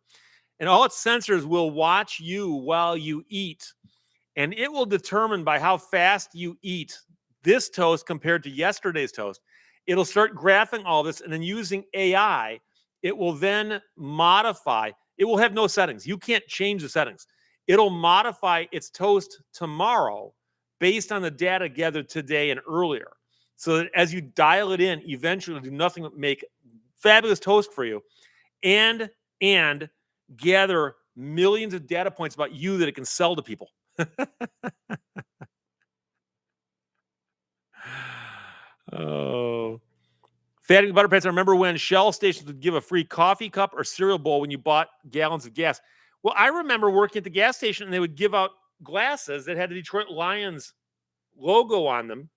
And all its sensors will watch you while you eat. And it will determine by how fast you eat this toast compared to yesterday's toast. It'll start graphing all this, and then using AI, it will then modify. It will have no settings. You can't change the settings. It'll modify its toast tomorrow based on the data gathered today and earlier. So that as you dial it in, eventually it'll do nothing but make fabulous toast for you and gather millions of data points about you that it can sell to people. Oh. Fatty Butter Pants, I remember when Shell stations would give a free coffee cup or cereal bowl when you bought gallons of gas. Well, I remember working at the gas station and they would give out glasses that had the Detroit Lions logo on them.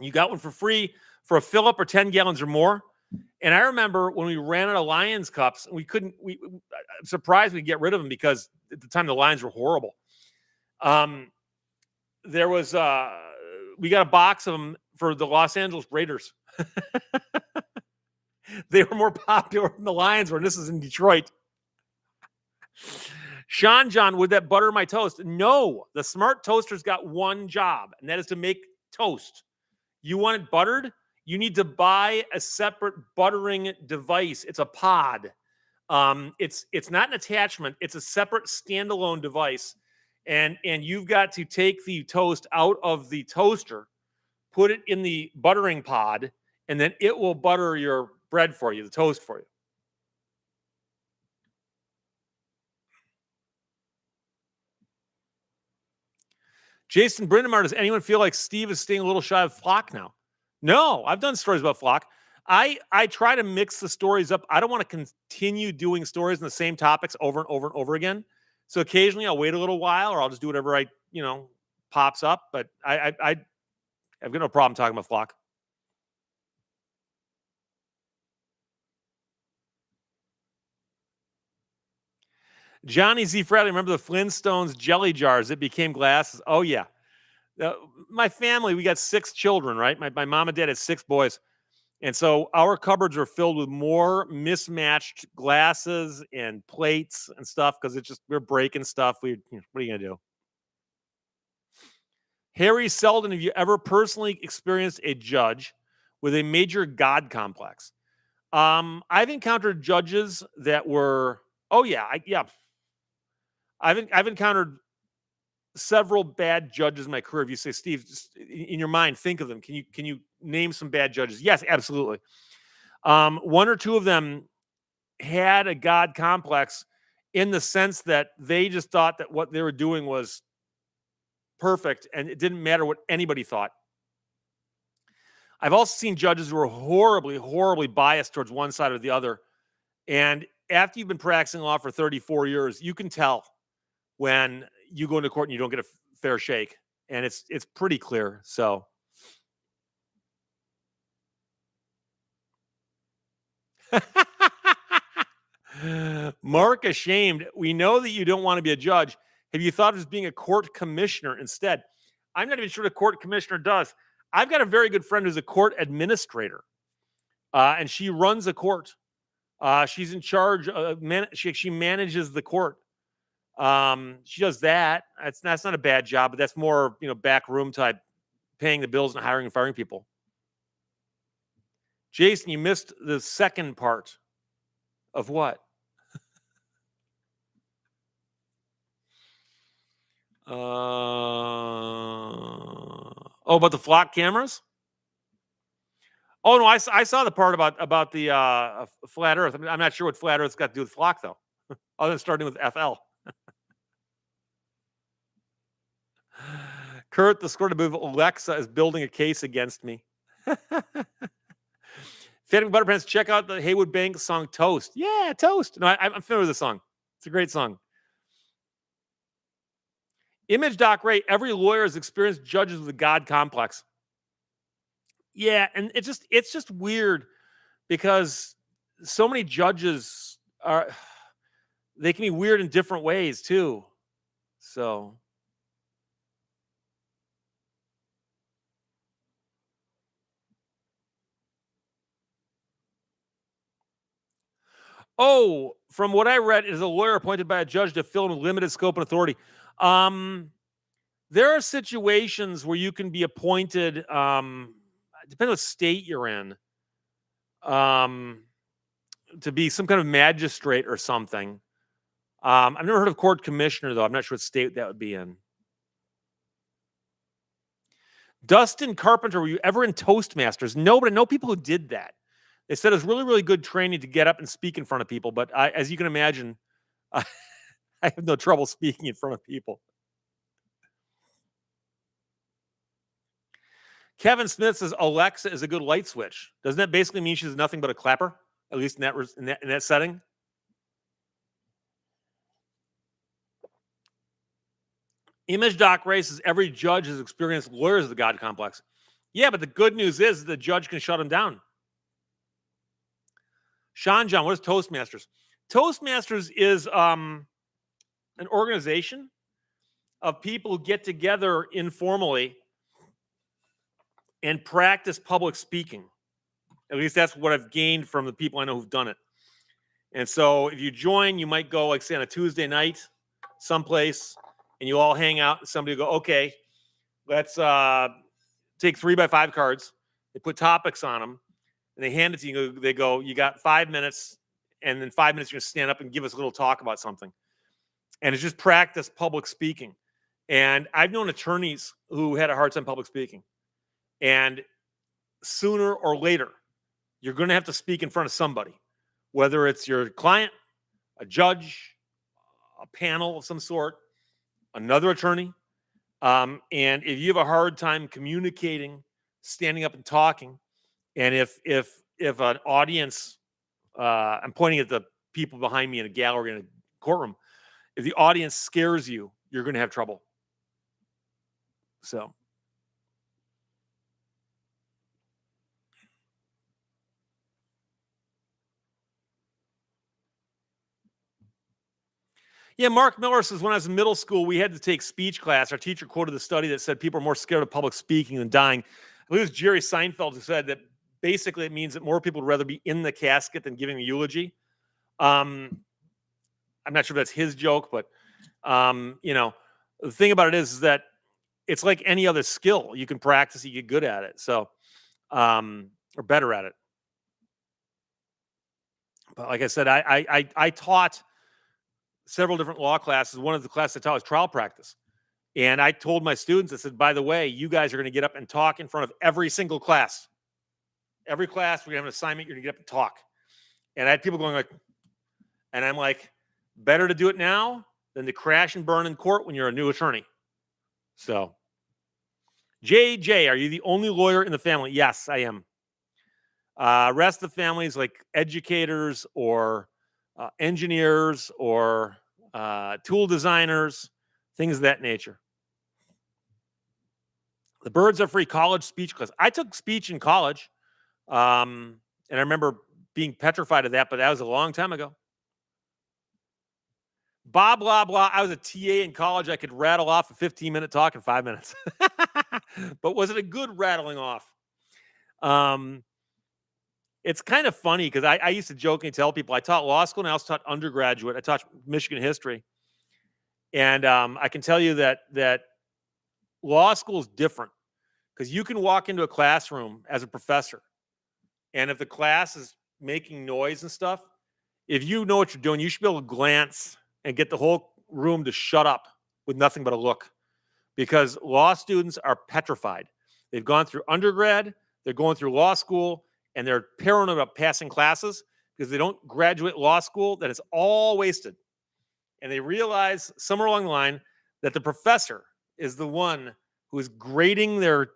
You got one for free for a fill up or 10 gallons or more. And I remember when we ran out of Lions cups, I'm surprised we could get rid of them because at the time the Lions were horrible. There was, we got a box of them for the Los Angeles Raiders. They were more popular than the Lions were. And this is in Detroit. Sean John, would that butter my toast? No, the smart toaster's got one job, and that is to make toast. You want it buttered? You need to buy a separate buttering device. It's a pod. It's not an attachment. It's a separate standalone device, and you've got to take the toast out of the toaster, put it in the buttering pod, and then it will butter your bread for you, the toast for you. Jason Brindamar, does anyone feel like Steve is staying a little shy of Flock now? No, I've done stories about Flock. I try to mix the stories up. I don't want to continue doing stories on the same topics over and over and over again. So occasionally I'll wait a little while, or I'll just do whatever pops up. But I've got no problem talking about Flock. Johnny Z. Bradley, remember the Flintstones jelly jars that became glasses? Oh, yeah. Uh, my family, we got 6 children, right? My mom and dad had 6 boys. And so our cupboards are filled with more mismatched glasses and plates and stuff because it's just, we're breaking stuff. What are you going to do? Harry Seldon, have you ever personally experienced a judge with a major God complex? I've encountered judges that were, oh yeah, yeah. I've encountered several bad judges in my career. If you say, Steve, just in your mind, think of them. Can you name some bad judges? Yes, absolutely. One or two of them had a God complex in the sense that they just thought that what they were doing was perfect and it didn't matter what anybody thought. I've also seen judges who are horribly, horribly biased towards one side or the other. And after you've been practicing law for 34 years, you can tell when you go into court and you don't get a fair shake. And it's pretty clear. So Mark ashamed. We know that you don't want to be a judge. Have you thought of just being a court commissioner instead? I'm not even sure what a court commissioner does. I've got a very good friend who's a court administrator, and she runs a court. She's in charge. She manages the court. She does that. That's not a bad job, but that's more back room type, paying the bills and hiring and firing people. Jason, you missed the second part of what? Oh, about the flock cameras? Oh no, I saw the part about the flat Earth. I'm not sure what flat Earth's got to do with flock though, other than starting with FL. Kurt, the score to move Alexa is building a case against me. Phantom Butterpants, check out the Haywood Bank song Toast. Yeah, Toast. No, I'm familiar with the song. It's a great song. Image Doc Ray, every lawyer has experienced judges with a God complex. Yeah, and it's just weird because so many judges they can be weird in different ways too. So oh, from what I read, is a lawyer appointed by a judge to fill in with limited scope and authority. Um, there are situations where you can be appointed, depending on what state you're in, um, to be some kind of magistrate or something. I've never heard of court commissioner, though. I'm not sure what state that would be in. Dustin Carpenter, were you ever in Toastmasters? No, but I know people who did that. They said it was really, really good training to get up and speak in front of people. But as you can imagine, I have no trouble speaking in front of people. Kevin Smith says Alexa is a good light switch. Doesn't that basically mean she's nothing but a clapper? At least in that setting. Image Doc Ray says every judge has experienced lawyers of the God complex. Yeah, but the good news is the judge can shut them down. Sean John, what is Toastmasters? Toastmasters is an organization of people who get together informally and practice public speaking. At least that's what I've gained from the people I know who've done it. And so if you join, you might go, like, say, on a Tuesday night someplace, and you all hang out, and somebody will go, okay, let's take 3x5 cards. They put topics on them, and they hand it to you. They go, you got 5 minutes, and in 5 minutes, you're going to stand up and give us a little talk about something. And it's just practice public speaking. And I've known attorneys who had a hard time public speaking. And sooner or later, you're going to have to speak in front of somebody, whether it's your client, a judge, a panel of some sort, another attorney. And if you have a hard time communicating, standing up and talking, and if an audience, I'm pointing at the people behind me in a gallery in a courtroom, if the audience scares you, you're going to have trouble. So Yeah, Mark Miller says when I was in middle school, we had to take speech class. Our teacher quoted the study that said people are more scared of public speaking than dying. I believe it was Jerry Seinfeld who said that basically it means that more people would rather be in the casket than giving a eulogy. I'm not sure if that's his joke, but the thing about it is that it's like any other skill. You can practice it, you get good at it. So, or better at it. But like I said, I taught several different law classes. One of the classes I taught was trial practice. And I told my students, I said, by the way, you guys are going to get up and talk in front of every single class. Every class, we're going to have an assignment. You're going to get up and talk. And I had people going like, and I'm like, better to do it now than to crash and burn in court when you're a new attorney. So, JJ, are you the only lawyer in the family? Yes, I am. Rest of the family is like educators or engineers or tool designers, things of that nature. The birds are free college speech class. I took speech in college, and I remember being petrified of that, but that was a long time ago. Blah, blah, blah. I was a TA in college. I could rattle off a 15-minute talk in 5 minutes. But was it a good rattling off? It's kind of funny because I used to jokingly tell people I taught law school and I also taught undergraduate. I taught Michigan history. And I can tell you that law school is different because you can walk into a classroom as a professor. And if the class is making noise and stuff, if you know what you're doing, you should be able to glance and get the whole room to shut up with nothing but a look. Because law students are petrified. They've gone through undergrad, they're going through law school, and they're paranoid about passing classes because they don't graduate law school, that it's all wasted. And they realize somewhere along the line that the professor is the one who is grading their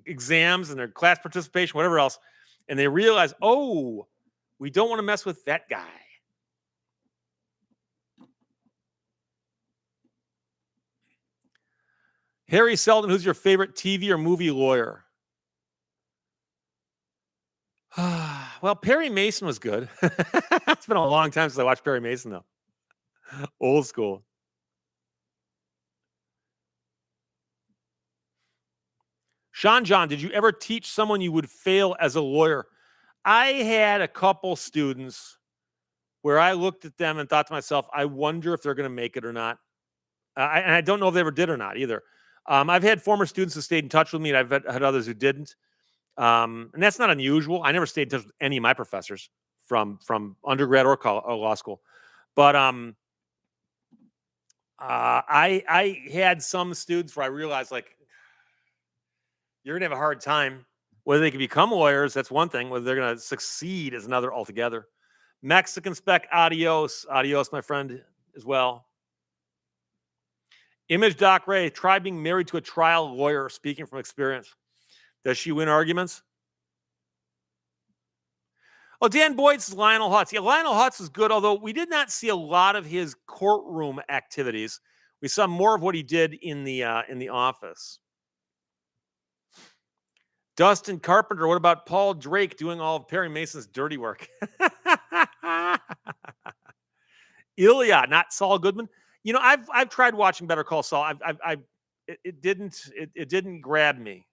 exams and their class participation, whatever else. And they realize, oh, we don't want to mess with that guy. Harry Seldon, who's your favorite TV or movie lawyer? Well, Perry Mason was good. It's been a long time since I watched Perry Mason, though. Old school. Sean John, did you ever teach someone you would fail as a lawyer? I had a couple students where I looked at them and thought to myself, I wonder if they're going to make it or not. And I don't know if they ever did or not either. I've had former students who stayed in touch with me, and I've had others who didn't. And that's not unusual. I never stayed in touch with any of my professors from undergrad or law school. But I had some students where I realized, like, you're going to have a hard time. Whether they can become lawyers, that's one thing. Whether they're going to succeed is another altogether. Mexican Spec, adios. Adios, my friend, as well. Image Doc Ray, try being married to a trial lawyer, speaking from experience. Does she win arguments? Oh, Dan Boyd's Lionel Hutz. Yeah, Lionel Hutz is good, although we did not see a lot of his courtroom activities. We saw more of what he did in the office. Dustin Carpenter, what about Paul Drake doing all of Perry Mason's dirty work? Ilya, not Saul Goodman. You know, I've tried watching Better Call Saul. It didn't grab me.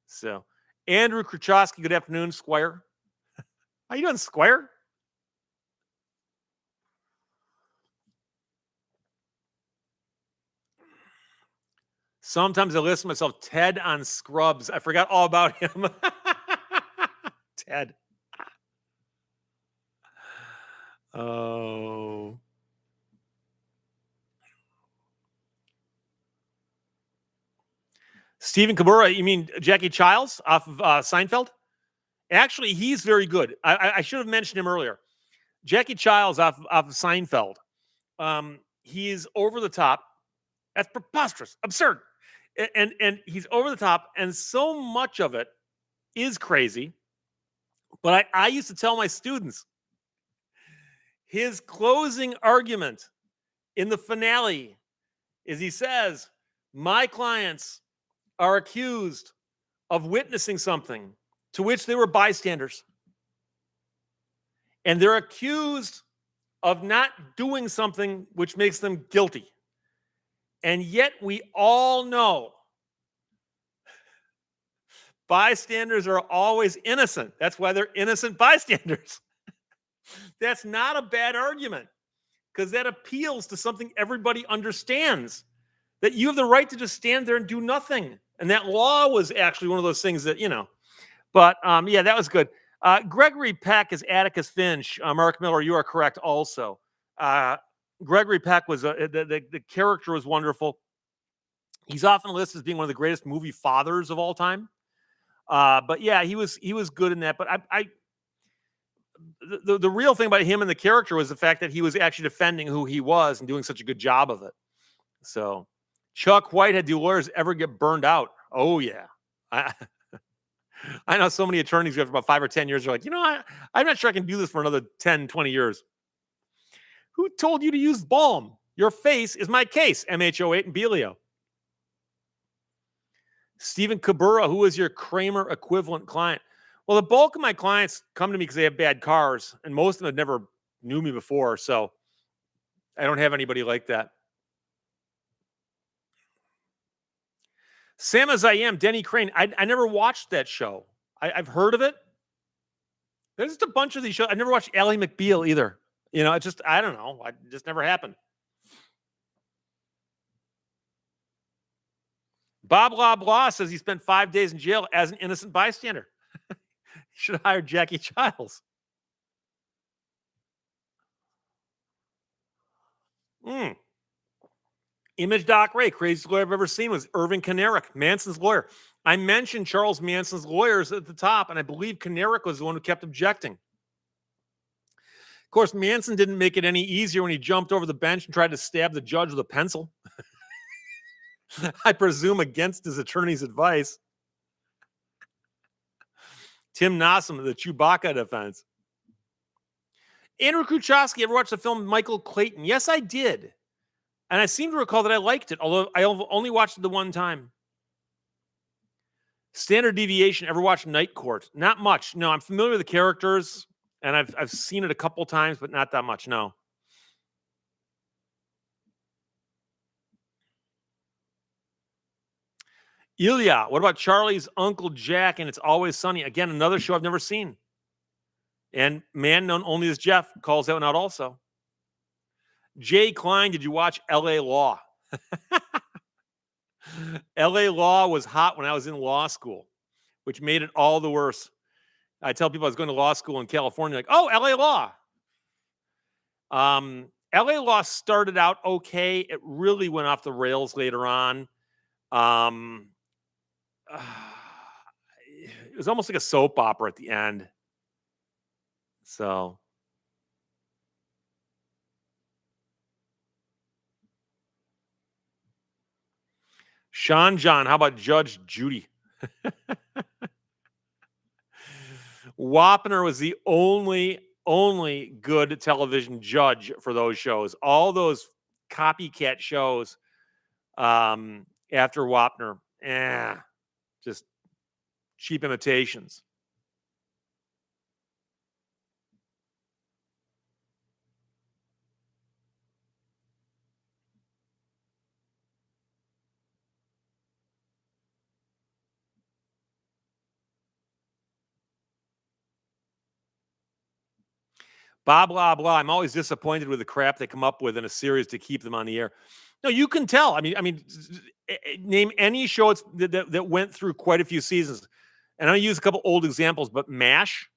So, Andrew Kruchowski, good afternoon, Squire. How you doing, Squire? Sometimes I listen to myself, Ted on Scrubs. I forgot all about him. Ted. Oh. Stephen Kabura, you mean Jackie Childs off of Seinfeld? Actually, he's very good. I should have mentioned him earlier. Jackie Childs off of Seinfeld. He's over the top. That's preposterous, absurd. And he's over the top, and so much of it is crazy. But I used to tell my students, his closing argument in the finale is he says, my clients are accused of witnessing something to which they were bystanders. And they're accused of not doing something which makes them guilty. And yet we all know bystanders are always innocent. That's why they're innocent bystanders. That's not a bad argument because that appeals to something everybody understands, that you have the right to just stand there and do nothing. And that law was actually one of those things that, but yeah, that was good. Gregory Peck is Atticus Finch. Mark Miller, you are correct also. Gregory Peck was the character was wonderful. He's often listed as being one of the greatest movie fathers of all time. But yeah, he was good in that. But the real thing about him and the character was the fact that he was actually defending who he was and doing such a good job of it. So, Chuck Whitehead, do lawyers ever get burned out? Oh yeah. I know so many attorneys who after about 5 or 10 years are like, I'm not sure I can do this for another 10, 20 years. Who told you to use balm? Your face is my case, MH08 and Belio. Stephen Cabura, who is your Kramer equivalent client? Well, the bulk of my clients come to me because they have bad cars, and most of them have never knew me before, so I don't have anybody like that. Sam as I Am, Denny Crane. I never watched that show. I've heard of it. There's just a bunch of these shows. I never watched Ally McBeal either. It just, I don't know. It just never happened. Bob Blah Blah says he spent 5 days in jail as an innocent bystander. He should have hired Jackie Childs. Image Doc Ray, craziest lawyer I've ever seen was Irving Kanarek, Manson's lawyer. I mentioned Charles Manson's lawyers at the top, and I believe Kanarek was the one who kept objecting. Of course, Manson didn't make it any easier when he jumped over the bench and tried to stab the judge with a pencil. I presume against his attorney's advice. Tim Nossum, the Chewbacca defense. Andrew Kuchowski, ever watched the film Michael Clayton? Yes, I did. And I seem to recall that I liked it, although I only watched it the one time. Standard Deviation, ever watched Night Court? Not much. No, I'm familiar with the characters, and I've seen it a couple times, but not that much, no. Ilya, what about Charlie's Uncle Jack and It's Always Sunny? Again, another show I've never seen. And man known only as Jeff calls that one out also. Jay Klein, did you watch L.A. Law? L.A. Law was hot when I was in law school, which made it all the worse. I tell people I was going to law school in California, like, oh, L.A. Law. L.A. Law started out okay. It really went off the rails later on. It was almost like a soap opera at the end. So. Sean John, how about Judge Judy? Wapner was the only good television judge for those shows. All those copycat shows after Wapner, just cheap imitations. Blah, blah, blah. I'm always disappointed with the crap they come up with in a series to keep them on the air. No, you can tell. I mean, name any show that went through quite a few seasons. And I'm going to use a couple old examples, but MASH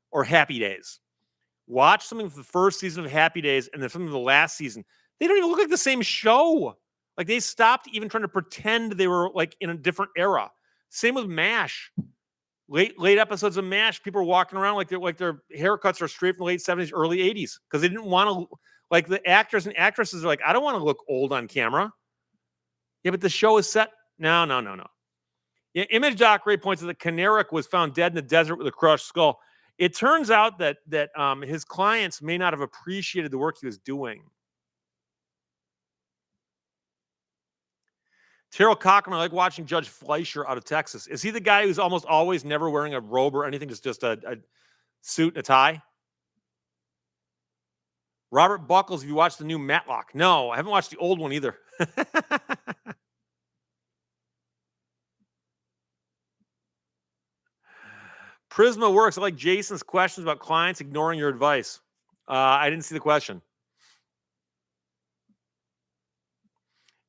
or Happy Days. Watch something from the first season of Happy Days and then something from the last season. They don't even look like the same show. Like they stopped even trying to pretend they were like in a different era. Same with MASH. Late episodes of MASH, people are walking around like their haircuts are straight from the late 70s, early 80s because they didn't want to, like the actors and actresses are like, I don't want to look old on camera. Yeah, but the show is set. No. Yeah, Image Doc Ray points out that Kanarek was found dead in the desert with a crushed skull. It turns out that his clients may not have appreciated the work he was doing. Terrell Cochran, I like watching Judge Fleischer out of Texas. Is he the guy who's almost always never wearing a robe or anything, just a suit and a tie? Robert Buckles, have you watched the new Matlock? No, I haven't watched the old one either. Prisma works. I like Jason's questions about clients ignoring your advice. I didn't see the question.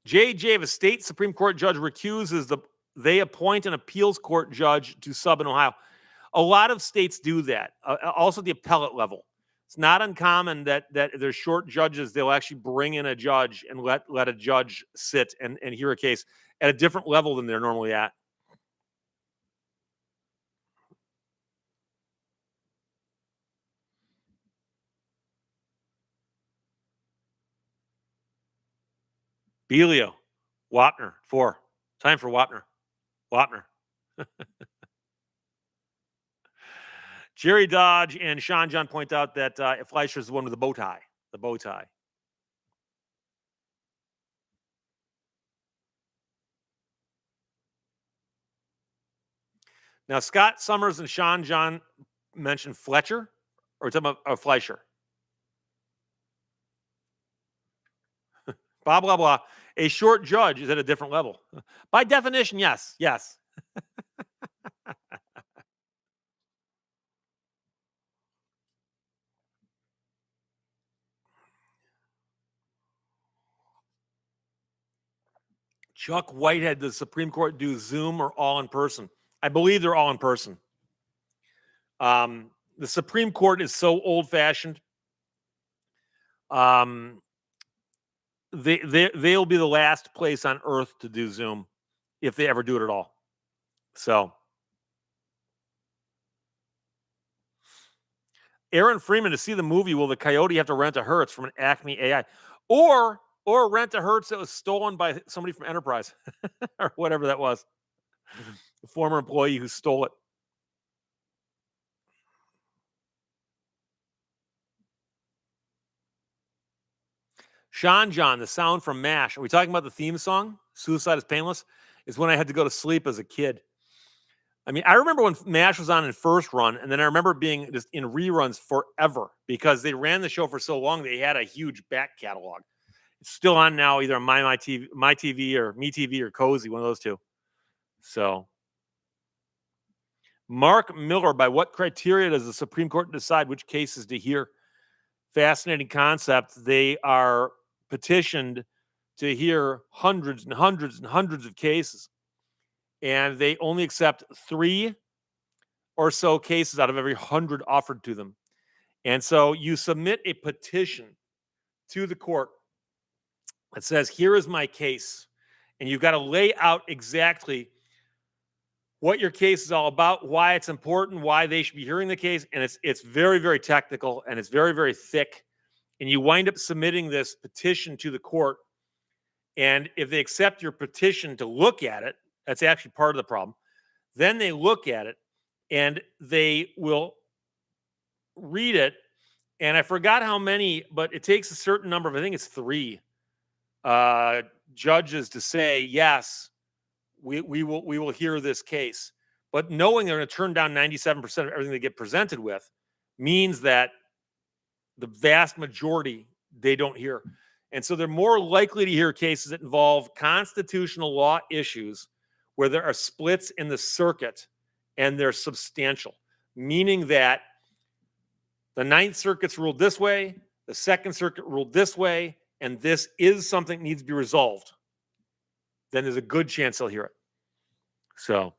JJ, if a state Supreme Court judge recuses, they appoint an appeals court judge to sub in Ohio. A lot of states do that. Also, at the appellate level, it's not uncommon that there's short judges. They'll actually bring in a judge and let a judge sit and hear a case at a different level than they're normally at. Belio, Wapner, 4. Time for Wapner. Wapner. Jerry Dodge and Sean John point out that Fleischer's the one with the bow tie. The bow tie. Now, Scott Summers and Sean John mentioned Fletcher, or talking about Fleischer. Blah, blah, blah. A short judge is at a different level. By definition, yes. Yes. Chuck Whitehead, does the Supreme Court do Zoom or all in person? I believe they're all in person. The Supreme Court is so old fashioned. They'll be the last place on earth to do Zoom if they ever do it at all. So, Aaron Freeman, to see the movie, will the Coyote have to rent a Hertz from an Acme AI, or rent a Hertz that was stolen by somebody from Enterprise or whatever that was, the former employee who stole it? Sean John, the sound from MASH. Are we talking about the theme song, Suicide is Painless? Is when I had to go to sleep as a kid. I mean, I remember when MASH was on in first run, and then I remember being just in reruns forever because they ran the show for so long. They had a huge back catalog. It's still on now, either on my TV or MeTV or Cozy, one of those two. So, Mark Miller, by what criteria does the Supreme Court decide which cases to hear? Fascinating concept. They are petitioned to hear hundreds and hundreds and hundreds of cases, and they only accept 3 or so cases out of every 100 offered to them. And so you submit a petition to the court that says, here is my case. And you've got to lay out exactly what your case is all about, why it's important, why they should be hearing the case. And it's very, very technical, and it's very, very thick. And you wind up submitting this petition to the court. And if they accept your petition to look at it, that's actually part of the problem. Then they look at it and they will read it. And I forgot how many, but it takes a certain number of, I think it's 3 judges to say, yes, we will hear this case. But knowing they're going to turn down 97% of everything they get presented with means that the vast majority they don't hear. And so they're more likely to hear cases that involve constitutional law issues where there are splits in the circuit and they're substantial, meaning that the Ninth Circuit's ruled this way, the Second Circuit ruled this way, and this is something that needs to be resolved. Then there's a good chance they'll hear it. So,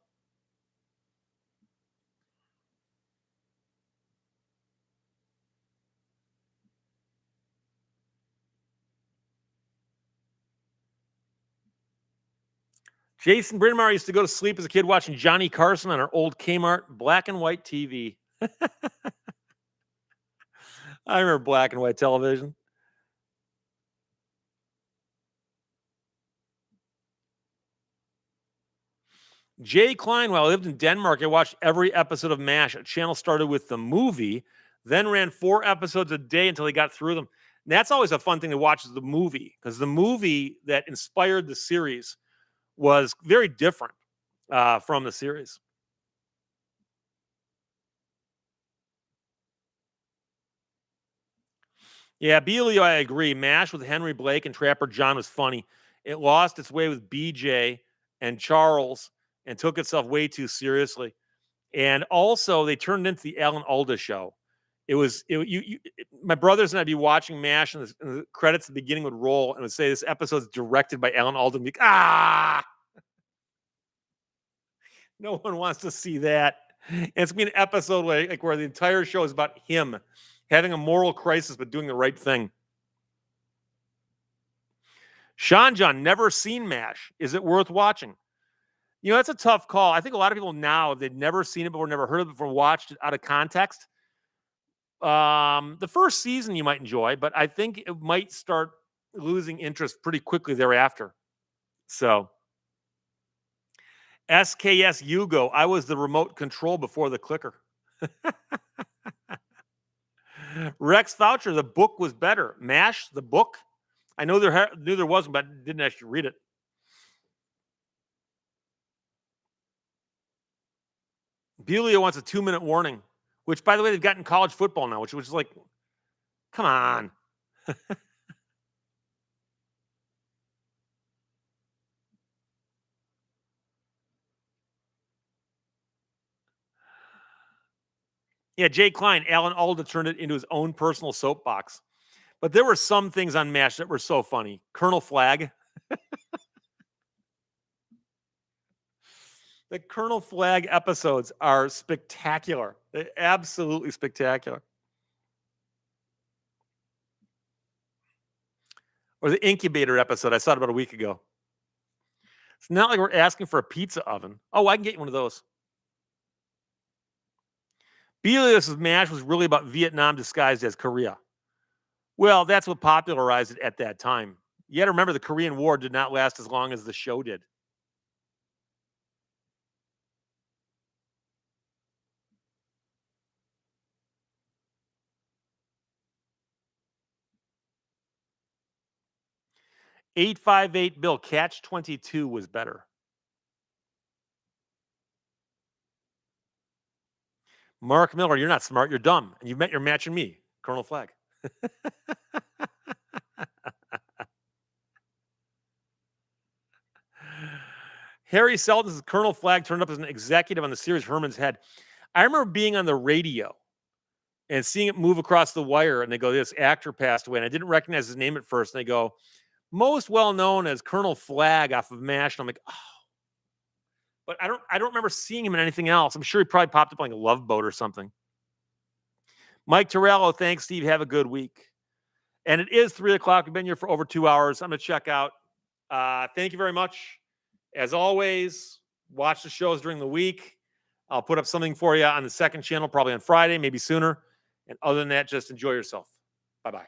Jason Brindmeyer used to go to sleep as a kid watching Johnny Carson on our old Kmart black and white TV. I remember black and white television. Jay Klein, while I lived in Denmark, I watched every episode of MASH. A channel started with the movie, then ran 4 episodes a day until they got through them. And that's always a fun thing to watch, is the movie, because the movie that inspired the series was very different from the series. Yeah, Belio, I agree. MASH with Henry Blake and Trapper John was funny. It lost its way with BJ and Charles and took itself way too seriously. And also, they turned into the Alan Alda show. My brothers and I'd be watching MASH, and the credits at the beginning would roll and would say this episode's directed by Alan Alda. And be like, no one wants to see that. And it's gonna be an episode where the entire show is about him having a moral crisis but doing the right thing. Sean John, never seen MASH. Is it worth watching? That's a tough call. I think a lot of people now, they've never seen it before, never heard of it before, watched it out of context. The first season you might enjoy, but I think it might start losing interest pretty quickly thereafter. So, SKS Hugo, I was the remote control before the clicker. Rex Voucher, the book was better. MASH, the book. I know knew there wasn't, but didn't actually read it. Belio wants a 2-minute warning, which, by the way, they've gotten college football now, which is like, come on. Yeah, Jay Klein, Alan Alda turned it into his own personal soapbox. But there were some things on MASH that were so funny. Colonel Flag. The Colonel Flag episodes are spectacular. They're absolutely spectacular. Or the incubator episode. I saw it about a week ago. It's not like we're asking for a pizza oven. Oh, I can get you one of those. Belios's MASH was really about Vietnam disguised as Korea. Well, that's what popularized it at that time. You got to remember the Korean War did not last as long as the show did. $858 Bill, Catch 22 was better. Mark Miller, you're not smart, you're dumb. And you've met your match in me, Colonel Flag. Harry Seldon's Colonel Flag turned up as an executive on the series Herman's Head. I remember being on the radio and seeing it move across the wire, and they go, this actor passed away. And I didn't recognize his name at first. And they go, most well known as Colonel Flag off of MASH. And I'm like, oh. But I don't remember seeing him in anything else. I'm sure he probably popped up like a Love Boat or something. Mike Torello, thanks, Steve. Have a good week. And it is 3:00. We've been here for over 2 hours. I'm going to check out. Thank you very much. As always, watch the shows during the week. I'll put up something for you on the second channel, probably on Friday, maybe sooner. And other than that, just enjoy yourself. Bye-bye.